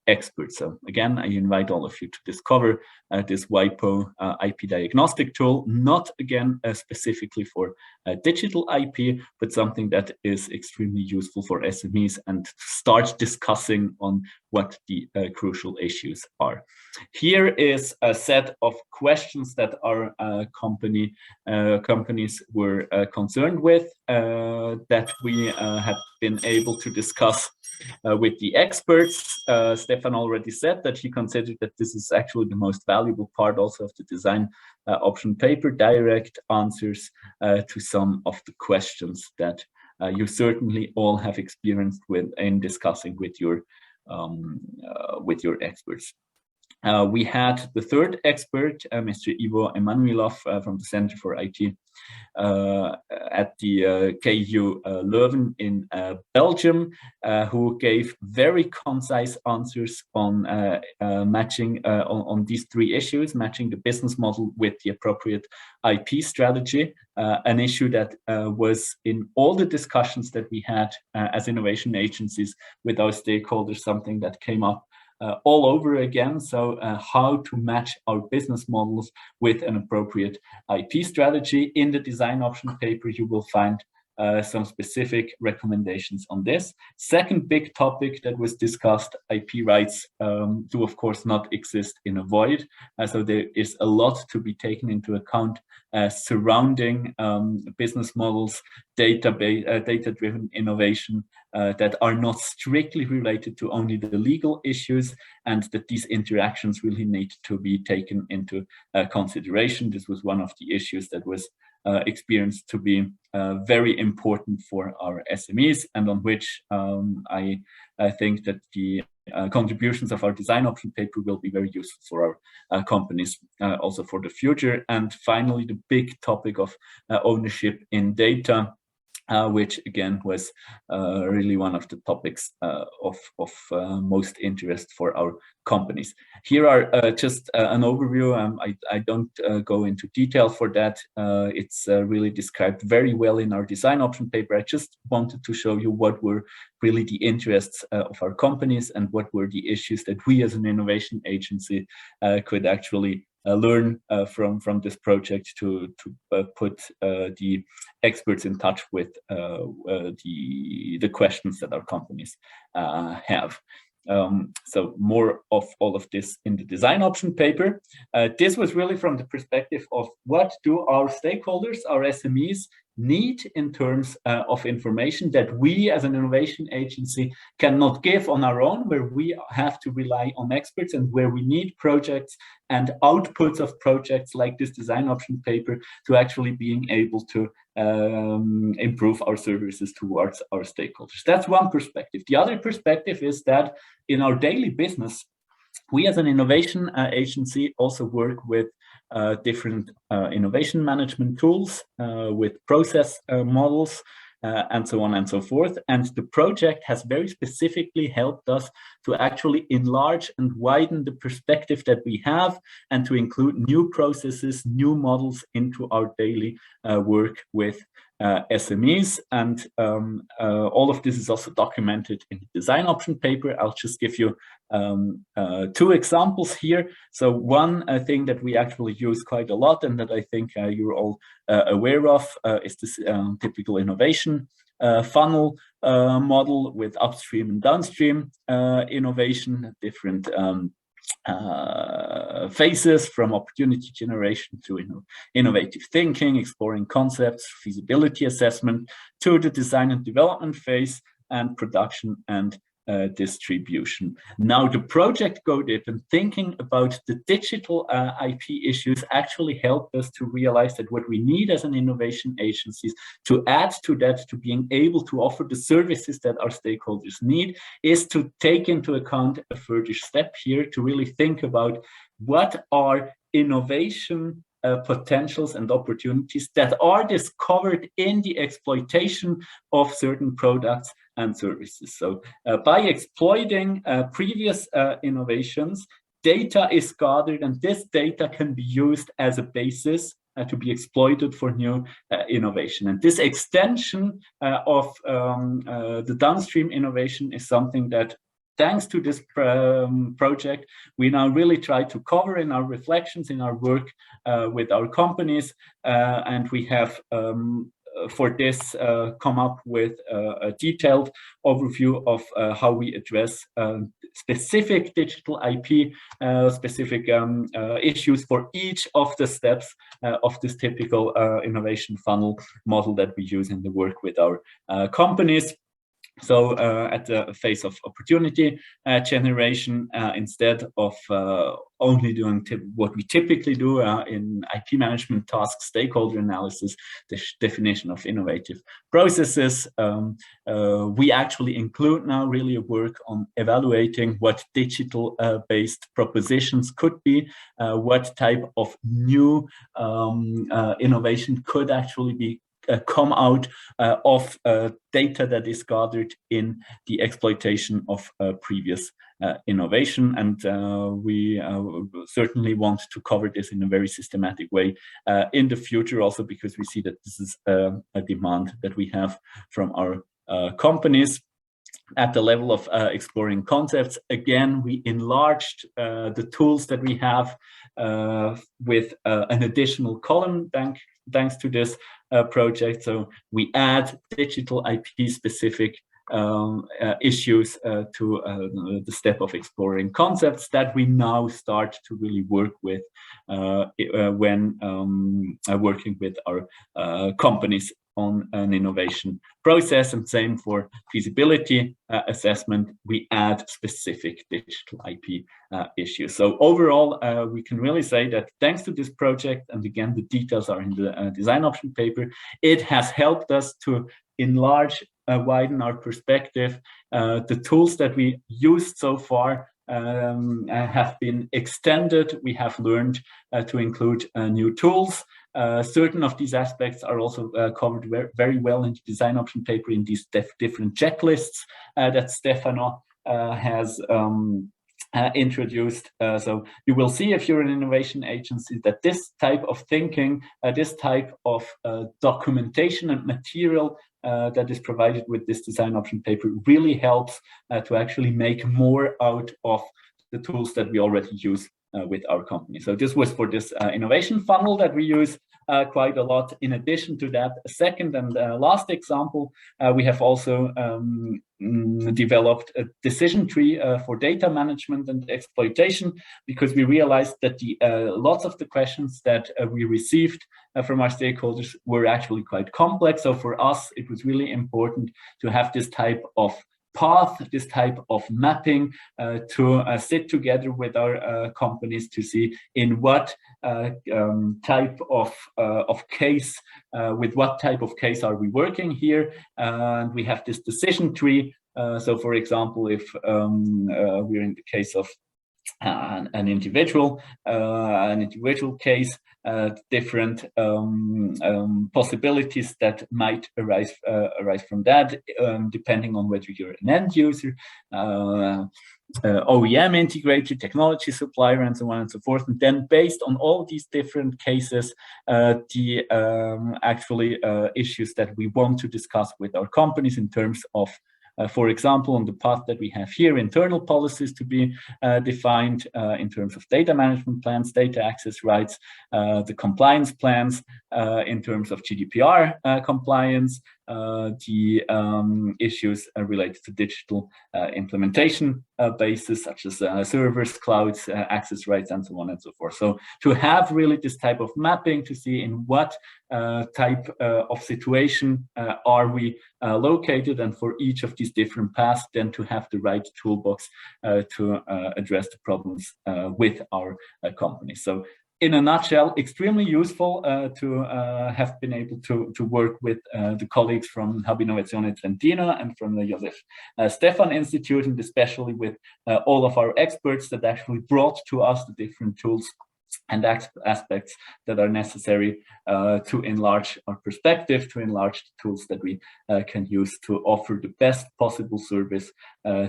experts. So again, I invite all of you to discover this WIPO IP diagnostic tool, not again specifically for digital IP, but something that is extremely useful for SMEs and start discussing on what the crucial issues are. Here is a set of questions that our companies were concerned with that we have been able to discuss with the experts. Stefan already said that he considered that this is actually the most valuable part also of the design option paper, direct answers to some of the questions that you certainly all have experienced with in discussing with your experts. We had the third expert, Mr. Ivo Emanuilov from the Center for IT at the KU Leuven in Belgium, who gave very concise answers on matching on these three issues, matching the business model with the appropriate IP strategy, an issue that was in all the discussions that we had as innovation agencies with our stakeholders, something that came up all over again. So how to match our business models with an appropriate IP strategy. In the design option paper, you will find some specific recommendations on this. Second big topic that was discussed, IP rights do of course not exist in a void. So there is a lot to be taken into account surrounding business models, data-driven innovation that are not strictly related to only the legal issues, and that these interactions really need to be taken into consideration. This was one of the issues that was experienced to be very important for our SMEs, and on which I think that the contributions of our design option paper will be very useful for our companies also for the future. And finally, the big topic of ownership in data, which again was really one of the topics of most interest for our companies. Here are just an overview. I don't go into detail for that. It's really described very well in our design option paper. I just wanted to show you what were really the interests of our companies and what were the issues that we as an innovation agency could actually learn from this project to put the experts in touch with the questions that our companies have. So more of all of this in the design option paper. This was really from the perspective of what do our stakeholders, our SMEs, need in terms of information that we as an innovation agency cannot give on our own, where we have to rely on experts, and where we need projects and outputs of projects like this design option paper to actually being able to improve our services towards our stakeholders. That's one perspective. The other perspective is that in our daily business, we as an innovation agency also work with different innovation management tools, with process models, and so on and so forth. And the project has very specifically helped us to actually enlarge and widen the perspective that we have, and to include new processes, new models into our daily work with SMEs. And all of this is also documented in the design option paper. I'll just give you two examples here. So one thing that we actually use quite a lot, and that I think you're all aware of, is this typical innovation funnel model with upstream and downstream innovation, different phases, from opportunity generation to innovative thinking, exploring concepts, feasibility assessment, to the design and development phase, and production and distribution. Now, the project Go Dip and thinking about the digital IP issues actually helped us to realize that what we need as an innovation agency to add to that, to being able to offer the services that our stakeholders need, is to take into account a further step here, to really think about what are innovation potentials and opportunities that are discovered in the exploitation of certain products and services. So by exploiting previous innovations, data is gathered, and this data can be used as a basis to be exploited for new innovation. And this extension of the downstream innovation is something that, thanks to this project, we now really try to cover in our reflections, in our work with our companies, and we have for this come up with a detailed overview of how we address specific digital IP, specific issues for each of the steps of this typical innovation funnel model that we use in the work with our companies. So at the phase of opportunity generation, instead of only doing what we typically do in IP management tasks, stakeholder analysis, the definition of innovative processes, we actually include now really a work on evaluating what digital based propositions could be, what type of new innovation could actually be come out of data that is gathered in the exploitation of previous innovation. And we certainly want to cover this in a very systematic way in the future, also because we see that this is a demand that we have from our companies. at the level of exploring concepts. Again, we enlarged the tools that we have with an additional column thanks to this project. So we add digital IP specific issues to the step of exploring concepts that we now start to really work with when working with our companies on an innovation process. And same for feasibility assessment, we add specific digital IP issues. So overall, we can really say that thanks to this project, and again, the details are in the design option paper, it has helped us to enlarge, widen our perspective. The tools that we used so far have been extended. We have learned to include new tools. Certain of these aspects are also covered very well in the design option paper in these different checklists that Stefano has introduced. So you will see, if you're an innovation agency, that this type of thinking, this type of documentation and material that is provided with this design option paper really helps to actually make more out of the tools that we already use with our company. So this was for this innovation funnel that we use quite a lot. In addition to that, a second and last example, we have also developed a decision tree for data management and exploitation, because we realized that lots of the questions that we received from our stakeholders were actually quite complex. So for us, it was really important to have this type of path, this type of mapping to sit together with our companies to see in what type of case, with what type of case are we working here. And we have this decision tree. So for example, if we're in the case of an individual case, different possibilities that might arise from that, depending on whether you're an end user, OEM integrator, technology supplier, and so on and so forth. And then based on all these different cases, the actually issues that we want to discuss with our companies in terms of, for example, on the path that we have here, internal policies to be defined in terms of data management plans, data access rights, the compliance plans in terms of GDPR compliance, the issues related to digital implementation bases, such as servers, clouds, access rights, and so on and so forth. So to have really this type of mapping to see in what type of situation are we located, and for each of these different paths, then to have the right toolbox to address the problems with our company. So in a nutshell, extremely useful to have been able to work with the colleagues from Hub Innovazione Trentino and from the Josef Stefan Institute, and especially with all of our experts that actually brought to us the different tools and aspects that are necessary to enlarge our perspective, to enlarge the tools that we can use to offer the best possible service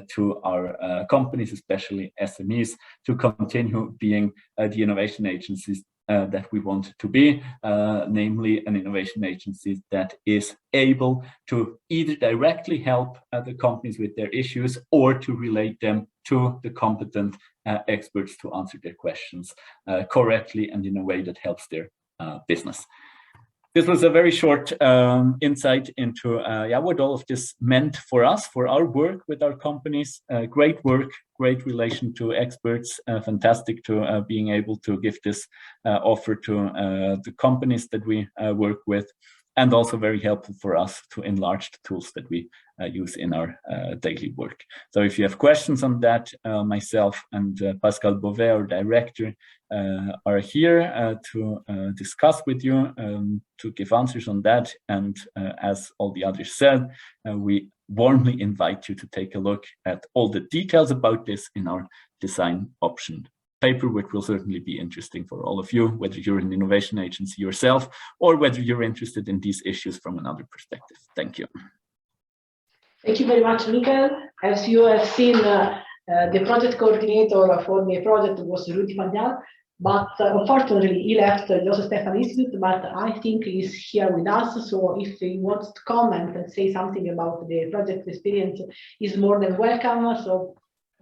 to our companies, especially SMEs, to continue being the innovation agencies that we want to be, namely an innovation agency that is able to either directly help the companies with their issues or to relate them to the competent experts to answer their questions correctly and in a way that helps their business. This was a very short insight into what all of this meant for us, for our work with our companies. Great work, great relation to experts, fantastic to being able to give this offer to the companies that we work with, and also very helpful for us to enlarge the tools that we use in our daily work. So if you have questions on that, myself and Pascal Beauvais, our director, are here to discuss with you, to give answers on that. And as all the others said, we warmly invite you to take a look at all the details about this in our design option paper, which will certainly be interesting for all of you, whether you're an innovation agency yourself or whether you're interested in these issues from another perspective. Thank you. Thank you very much, Michael. As you have seen, the project coordinator for the project was Rudy Pagnal, but unfortunately he left the Joseph Stefan Institute, but I think he's here with us, so if he wants to comment and say something about the project experience, he's more than welcome. So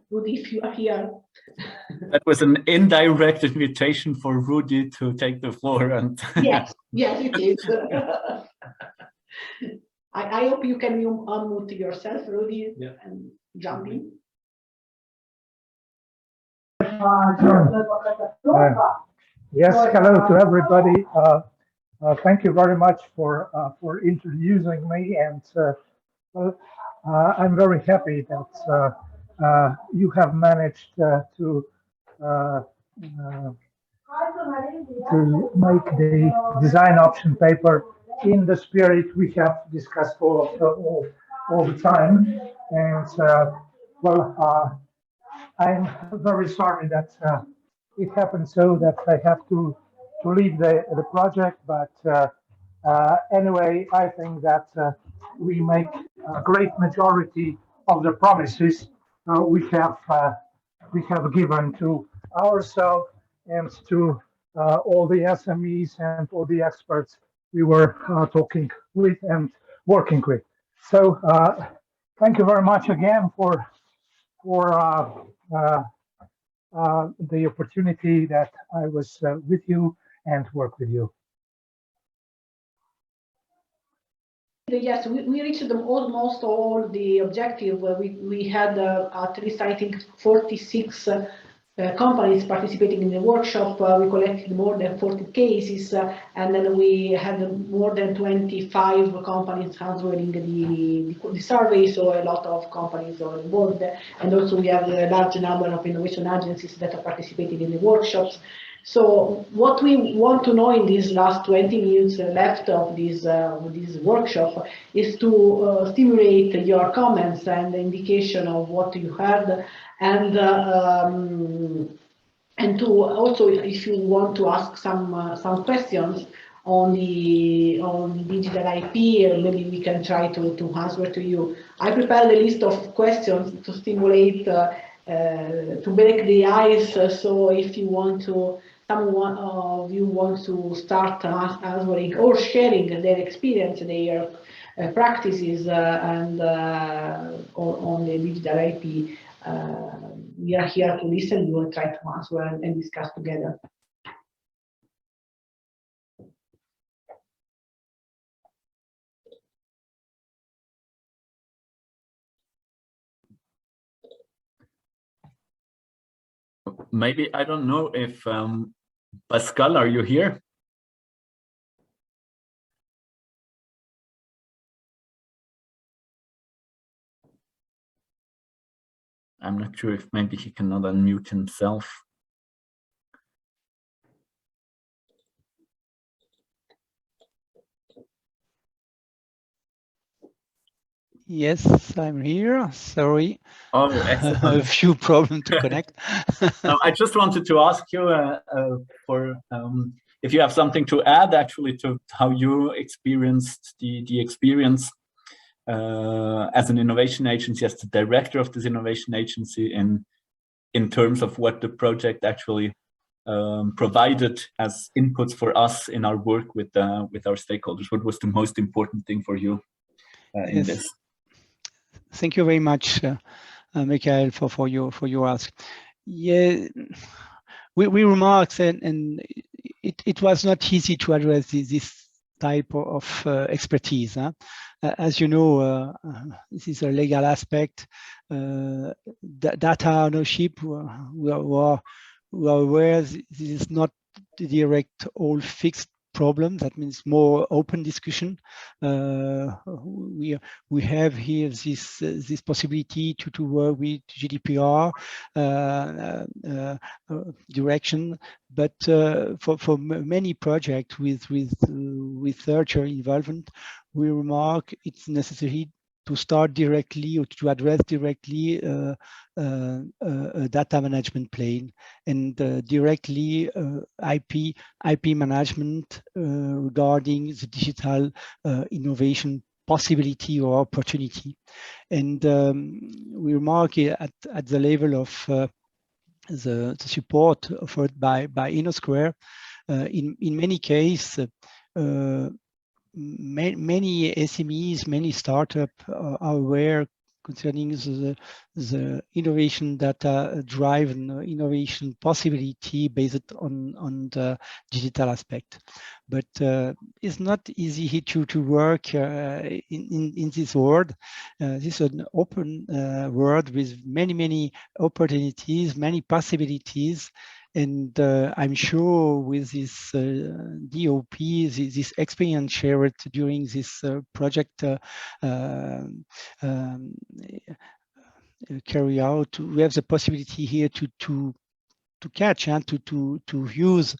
Rudy, if you are here. That was an indirect invitation for Rudy to take the floor. And yes, it is. I hope you can unmute yourself, Rudy, and jump in. Yes, hello to everybody. Thank you very much for introducing me, and I'm very happy that you have managed to make the design option paper in the spirit we have discussed all the time. And I'm very sorry that it happened so that I have to leave the project, but anyway, I think that we make a great majority of the promises we have given to ourselves and to all the SMEs and all the experts we were talking with and working with. So thank you very much again for the opportunity that I was with you and work with you. Yes, we reached almost all the objective. We had at least, I think, 46 companies participating in the workshop. We collected more than 40 cases, and then we had more than 25 companies answering the survey, so a lot of companies are involved. And also we have a large number of innovation agencies that are participating in the workshops. So what we want to know in these last 20 minutes left of this workshop is to stimulate your comments and the indication of what you heard, and to also, if you want to ask some questions on the digital IP, maybe we can try to answer to you. I prepared a list of questions to stimulate, to break the ice. So if you want to, someone of you wants to start answering or sharing their experience, their practices, and on the digital IP, we are here to listen. We will try to answer and discuss together. maybe, I don't know if Pascal, are you here? I'm not sure if maybe he cannot unmute himself. Yes, I'm here. Sorry. Oh, excellent. A few problems to connect. I just wanted to ask you if you have something to add actually to how you experienced the experience as an innovation agency, as the director of this innovation agency, in terms of what the project actually provided as inputs for us in our work with our stakeholders. What was the most important thing for you in this? Thank you very much, Michael, for your ask. Yeah, we remarked, and it was not easy to address this type of expertise. Huh? As you know, this is a legal aspect. Data ownership, we are aware this is not the direct all fixed problem. That means more open discussion. We have here this possibility to work with GDPR direction, but for many projects with researcher involvement, we remark it's necessary to start directly or to address directly a data management plane and directly IP management regarding the digital innovation possibility or opportunity. And we remark at the level of the support offered by InnoSquare. In many cases, many SMEs, many startups are aware concerning the innovation data driven innovation possibility based on the digital aspect. But it's not easy to work in this world. This is an open world with many opportunities, many possibilities. And I'm sure with this DOP, this experience shared during this project carry out, we have the possibility here to catch and to use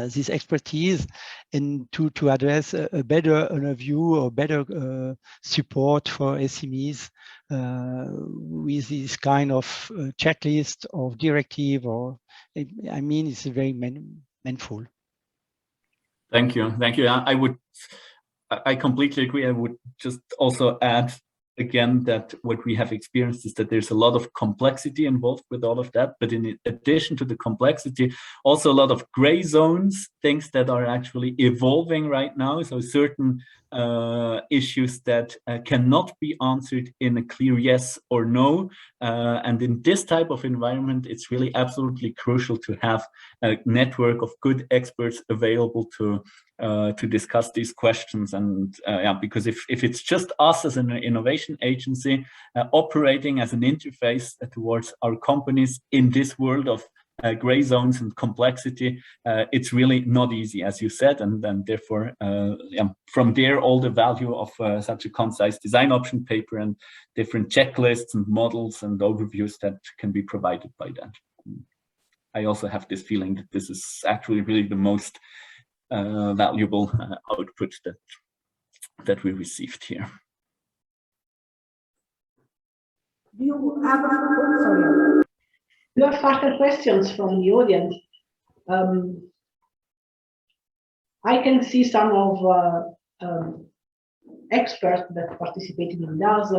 this expertise and to address a better view or better support for SMEs with this kind of checklist of directive, or I mean, it's very meaningful. Thank you. I completely agree. I would just also add again that what we have experienced is that there's a lot of complexity involved with all of that, but in addition to the complexity, also a lot of gray zones, things that are actually evolving right now. So certain issues that cannot be answered in a clear yes or no. And in this type of environment, it's really absolutely crucial to have a network of good experts available to discuss these questions. And yeah, because if it's just us as an innovation agency operating as an interface towards our companies in this world of gray zones and complexity, it's really not easy, as you said, and therefore, yeah, from there, all the value of such a concise design option paper and different checklists and models and overviews that can be provided by that. I also have this feeling that this is actually really the most valuable output that we received here. Do you have further questions from the audience? I can see some of experts that participated in DAS,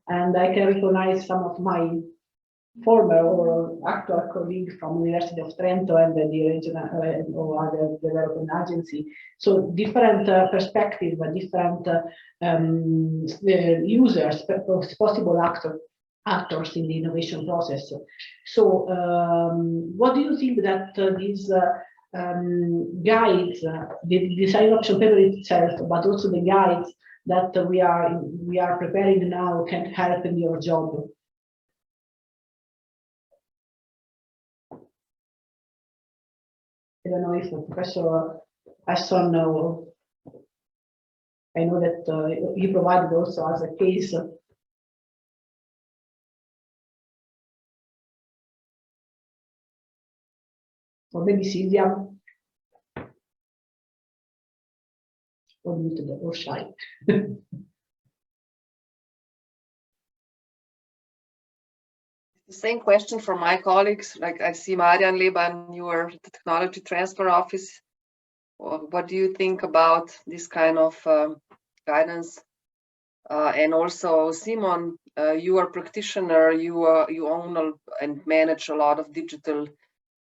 and I can recognize some of my former or actual colleagues from University of Trento and the regional or other development agency. So different perspective, different users, possible actors in the innovation process. So what do you think that these guides, the design option paper itself, but also the guides that we are preparing now can help in your job? I don't know if Professor Asson, I know that he provided also as a case. Or maybe Silvia, or muted or shy. The same question from my colleagues. Like I see Marian Leban, you are the Technology Transfer Office. What do you think about this kind of guidance? And also, Simon, you are a practitioner. You own and manage a lot of digital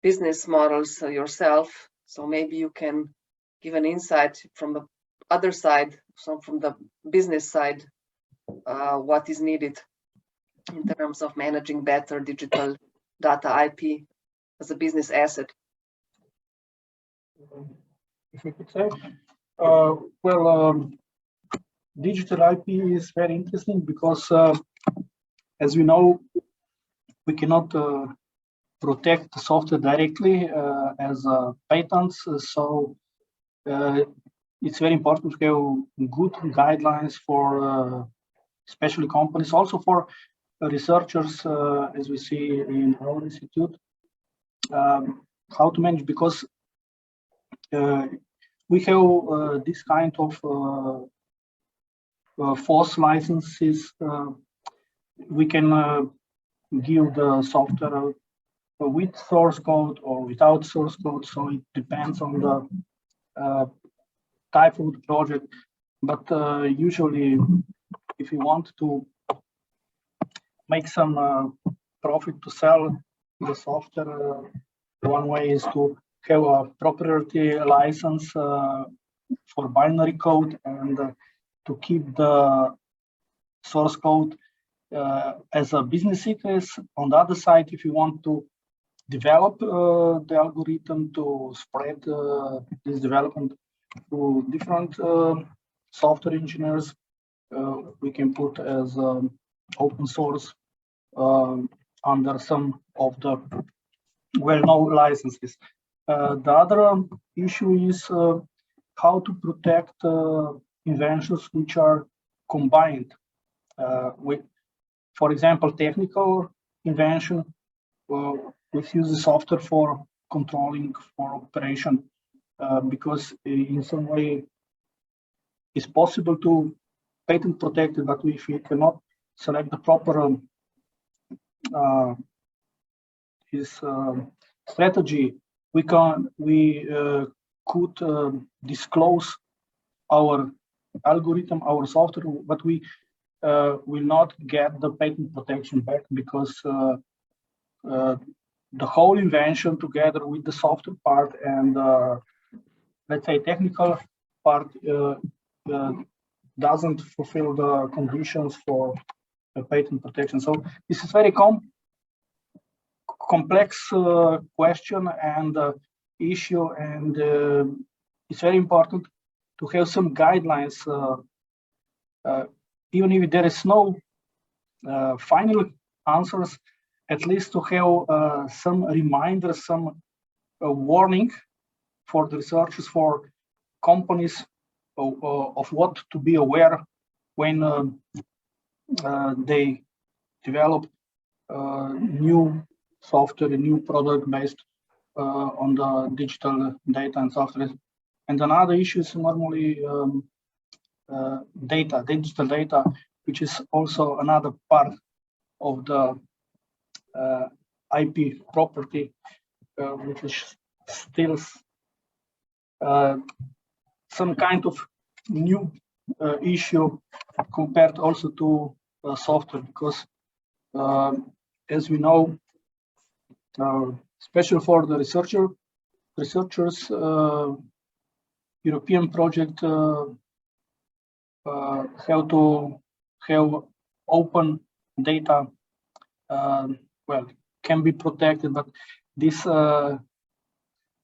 business models yourself. So maybe you can give an insight from the other side, so from the business side, what is needed in terms of managing better digital data IP as a business asset. If I could say, digital IP is very interesting because, as we know, we cannot protect the software directly as patents. So it's very important to have good guidelines for especially companies, also for researchers, as we see in our institute, how to manage, because we have this kind of false licenses. We can give the software with source code or without source code, so it depends on the type of the project. But usually, if you want to make some profit to sell the software. One way is to have a proprietary license for binary code and to keep the source code as a business secret. On the other side, if you want to develop the algorithm to spread this development to different software engineers, we can put as open source under some of the well-known licenses. The other issue is how to protect inventions which are combined with, for example, technical invention, which uses software for controlling, for operation, because in some way it's possible to patent protect it, but if we cannot select the proper strategy, we could disclose our algorithm, our software, but we will not get the patent protection back, because the whole invention together with the software part and let's say technical part doesn't fulfill the conditions for the patent protection. So this is very complex question and issue, and it's very important to have some guidelines, even if there is no final answers, at least to have some reminders, some warning for the researchers, for companies of what to be aware when they develop new software, a new product based on the digital data and software. And another issue is normally digital data, which is also another part of the IP property, which is still some kind of new issue compared also to software, because as we know, especially for the researchers, European project have to have open data. Well, can be protected, but this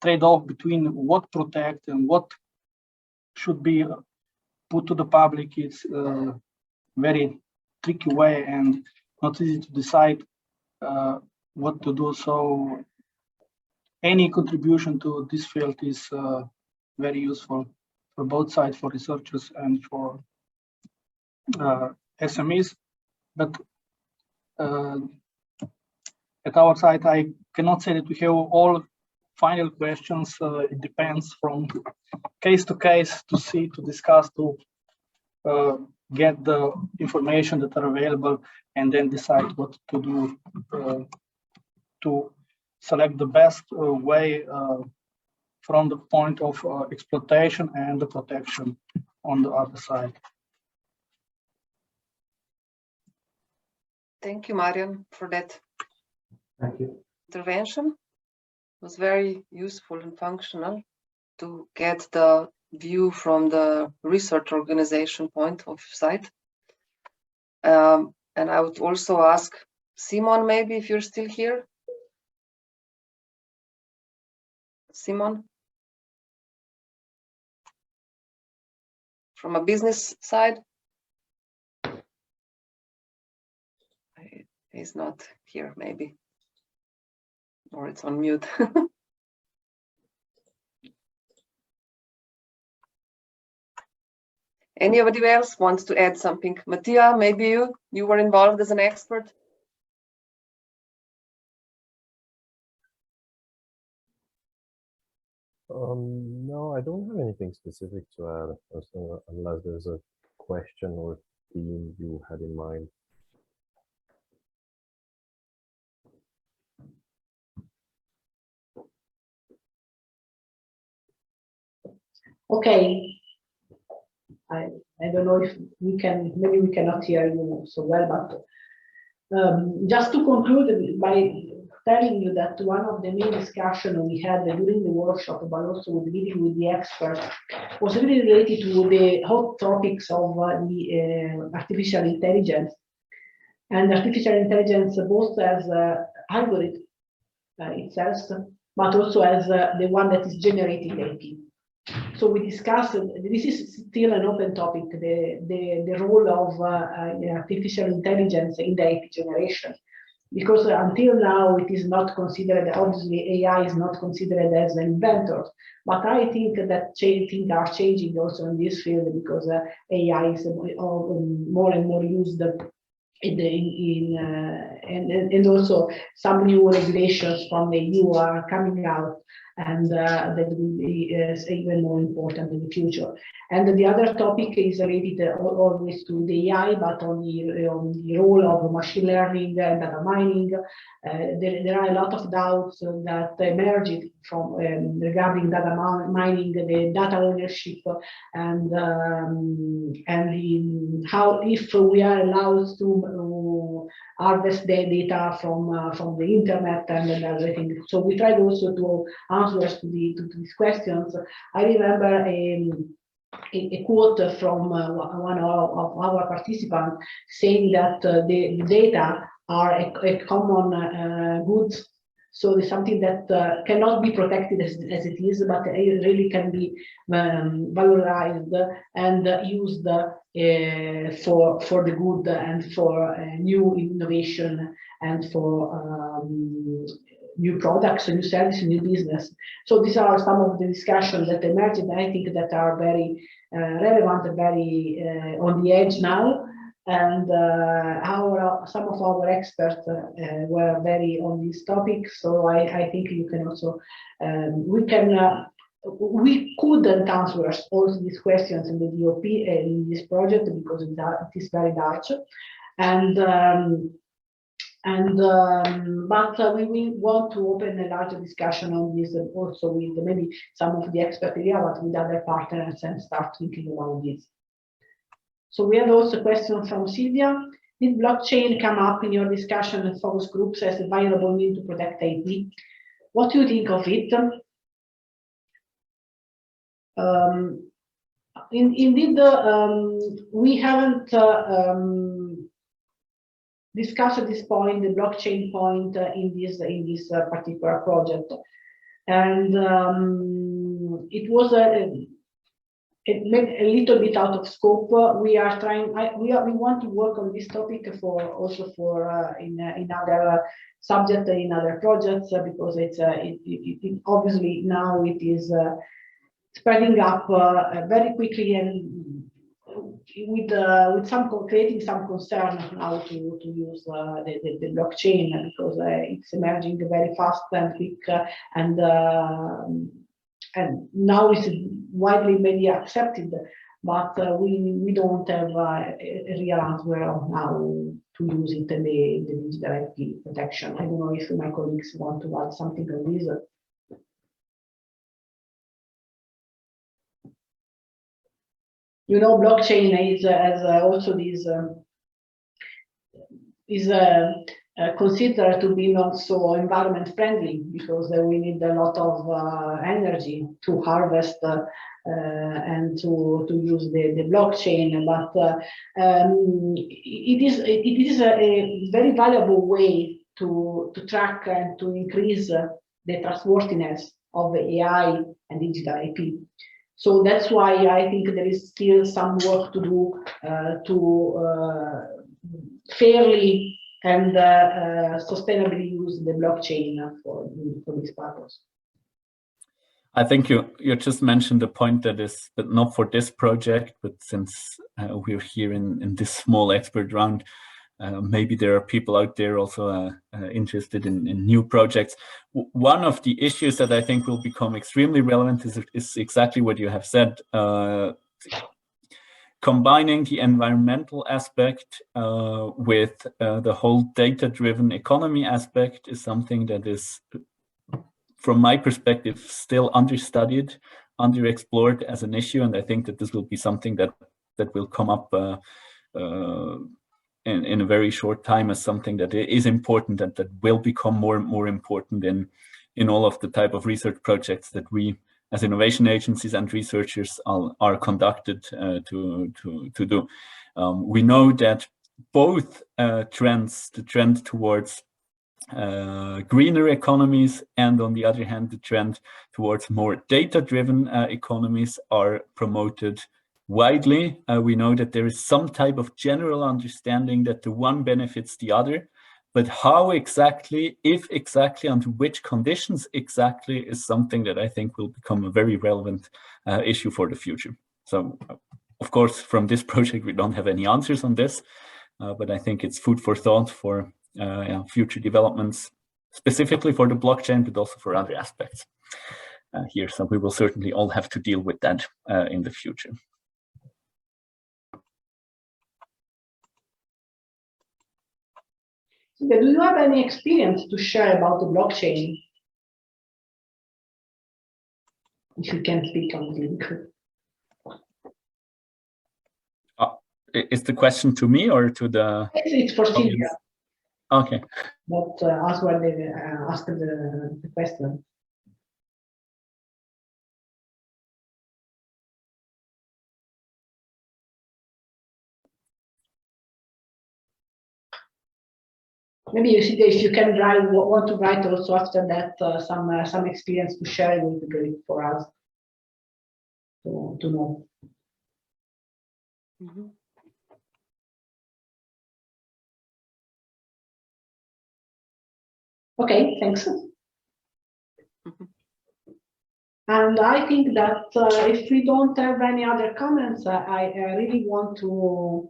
trade-off between what protect and what should be put to the public is very tricky way and not easy to decide what to do. So any contribution to this field is very useful for both sides, for researchers and for SMEs. But at our side, I cannot say that we have all final questions. It depends from case to case to discuss, to get the information that are available and then decide what to do to select the best way from the point of exploitation and the protection on the other side. Thank you, Marian, for that Thank you. intervention. It was very useful and functional to get the view from the research organization point of sight. And I would also ask Simon, maybe if you're still here. Simon? From a business side? He's not here, maybe. Or it's on mute. Anybody else wants to add something? Mattia, maybe you were involved as an expert? No, I don't have anything specific to add, unless there's a question or theme you had in mind. Okay. I don't know if we can, maybe we cannot hear you so well, but Just to conclude by telling you that one of the main discussions we had during the workshop, but also with meeting with the experts, was really related to the hot topics of the artificial intelligence. And artificial intelligence both as algorithm itself, but also as the one that is generating IP. So we discussed, this is still an open topic, the role of artificial intelligence in the IP generation. Because until now, it is not considered, obviously AI is not considered as an inventor, but I think that things are changing also in this field because AI is more and more used and also some new regulations from the EU are coming out, and that will be even more important in the future. And the other topic is related always to the AI, but on the role of machine learning and data mining. There are a lot of doubts that emerged from regarding data mining, the data ownership, and how if we are allowed to harvest the data from the internet and everything. So we tried also to answer to these questions. I remember a quote from one of our participants saying that the data are a common good. So it's something that cannot be protected as it is, but it really can be valorized and used for the good and for new innovation and for new products, new services, new business. So these are some of the discussions that emerged, and I think that are very relevant and very on the edge now. And some of our experts were very on this topic. So I think you can also, we couldn't answer all these questions in the DOP in this project because it is very large. But we will want to open a larger discussion on this also with maybe some of the expert area, but with other partners and start thinking about this. So we have also a question from Silvia. Did blockchain come up in your discussion and focus groups as a viable means to protect IP? What do you think of it? Indeed, we haven't discussed at this point the blockchain point in this particular project, and it was a little bit out of scope. We are trying. We want to work on this topic also for in other subjects, in other projects, because it obviously now it is spreading up very quickly and with some creating some concern now to use the blockchain because it's emerging very fast and quick and now it's widely maybe accepted, but we don't have a real answer on how to use it in the digital IP protection. I don't know if my colleagues want to add something on this. You know, blockchain has also this is considered to be not so environment friendly because we need a lot of energy to harvest and to use the blockchain. But it is a very valuable way to track and to increase the trustworthiness of AI and digital IP. So that's why I think there is still some work to do to fairly and sustainably use the blockchain for this purpose. I think you just mentioned a point that is not for this project, but since we're here in this small expert round, maybe there are people out there also interested in new projects. One of the issues that I think will become extremely relevant is exactly what you have said. Combining the environmental aspect with the whole data-driven economy aspect is something that is, from my perspective, still understudied, underexplored as an issue. And I think that this will be something that will come up in a very short time as something that is important and that will become more and more important in all of the type of research projects that we as innovation agencies and researchers are conducted to do. We know that both trends, the trend towards greener economies and on the other hand, the trend towards more data-driven economies are promoted widely. We know that there is some type of general understanding that the one benefits the other, but how exactly, if exactly, under which conditions exactly is something that I think will become a very relevant issue for the future. So, of course, from this project, we don't have any answers on this, but I think it's food for thought for future developments, specifically for the blockchain, but also for other aspects here. So we will certainly all have to deal with that in the future. So, do you have any experience to share about the blockchain? If you can speak on the Is the question to me or to the? It's for Sylvia. Okay. But as well, they asked the question. Maybe if you can want to write also after that some experience to share, will be great for us to know. Mm-hmm. Okay, thanks. Mm-hmm. And I think that if we don't have any other comments, I really want to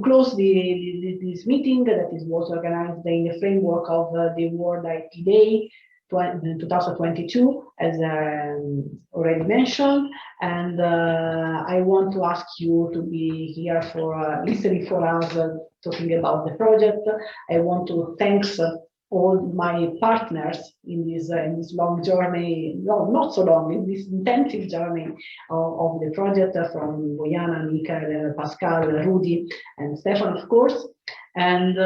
close this meeting that was organized in the framework of the World IT Day 2022, as already mentioned. And I want to ask you to be here for listening for us talking about the project. I want to thank all my partners in this long journey, no, not so long, in this intensive journey of the project, from Bojana, Michael, Pascal, Rudy, and Stefan, of course, and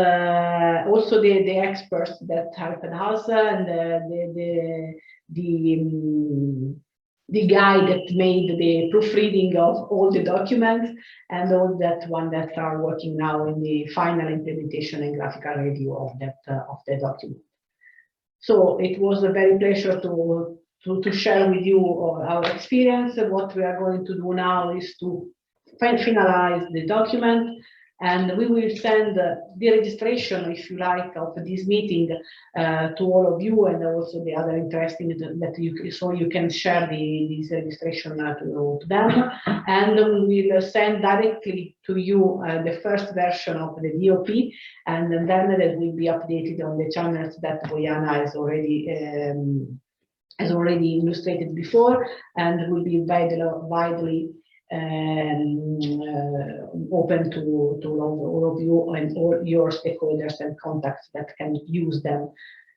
also the experts that helped us, and the guy that made the proofreading of all the documents, and all that one that are working now in the final implementation and graphical review of the document. So it was a very pleasure to share with you our experience. What we are going to do now is to finalize the document, and we will send the registration, if you like, of this meeting to all of you, and also the other interesting that you can share this registration to them, and we will send directly to you the first version of the DOP, and then that will be updated on the channels that Bojana has already illustrated before, and will be widely open to all of you and all your stakeholders and contacts that can use them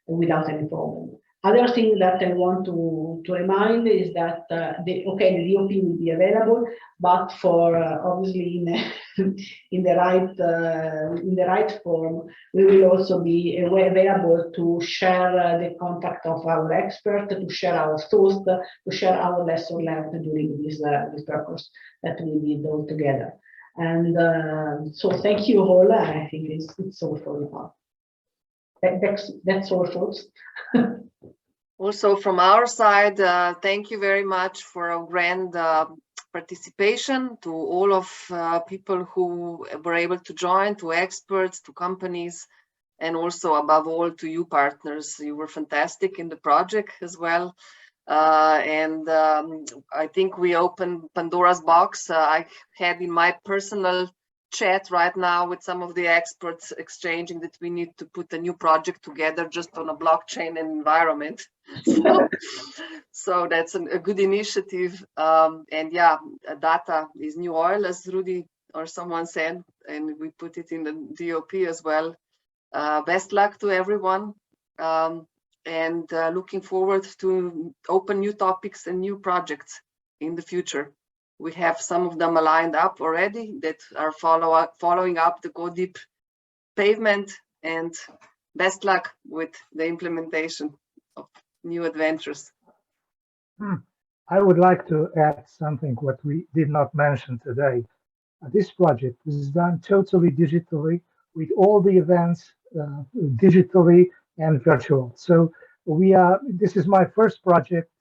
without any problem. Other thing that I want to remind is that the DOP will be available, but for obviously in the right form, we will also be available to share the contact of our expert, to share our thoughts, to share our lesson learned during this purpose that we did all together. And so thank you all. I think it's all for now. That's all, folks. Also from our side, thank you very much for a grand participation, to all of people who were able to join, to experts, to companies, and also above all to you partners. You were fantastic in the project as well. And I think we opened Pandora's box. I had in my personal chat right now with some of the experts exchanging that we need to put a new project together just on a blockchain environment. So that's a good initiative. And yeah, data is new oil, as Rudy or someone said, and we put it in the DOP as well. Best luck to everyone. And looking forward to open new topics and new projects in the future. We have some of them lined up already that are following up the Go Deep pavement, and best luck with the implementation of new adventures. I would like to add something what we did not mention today. This project is done totally digitally with all the events digitally and virtual. So this is my first project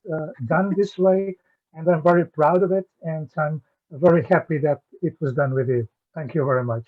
done this way, and I'm very proud of it, and I'm very happy that it was done with you. Thank you very much.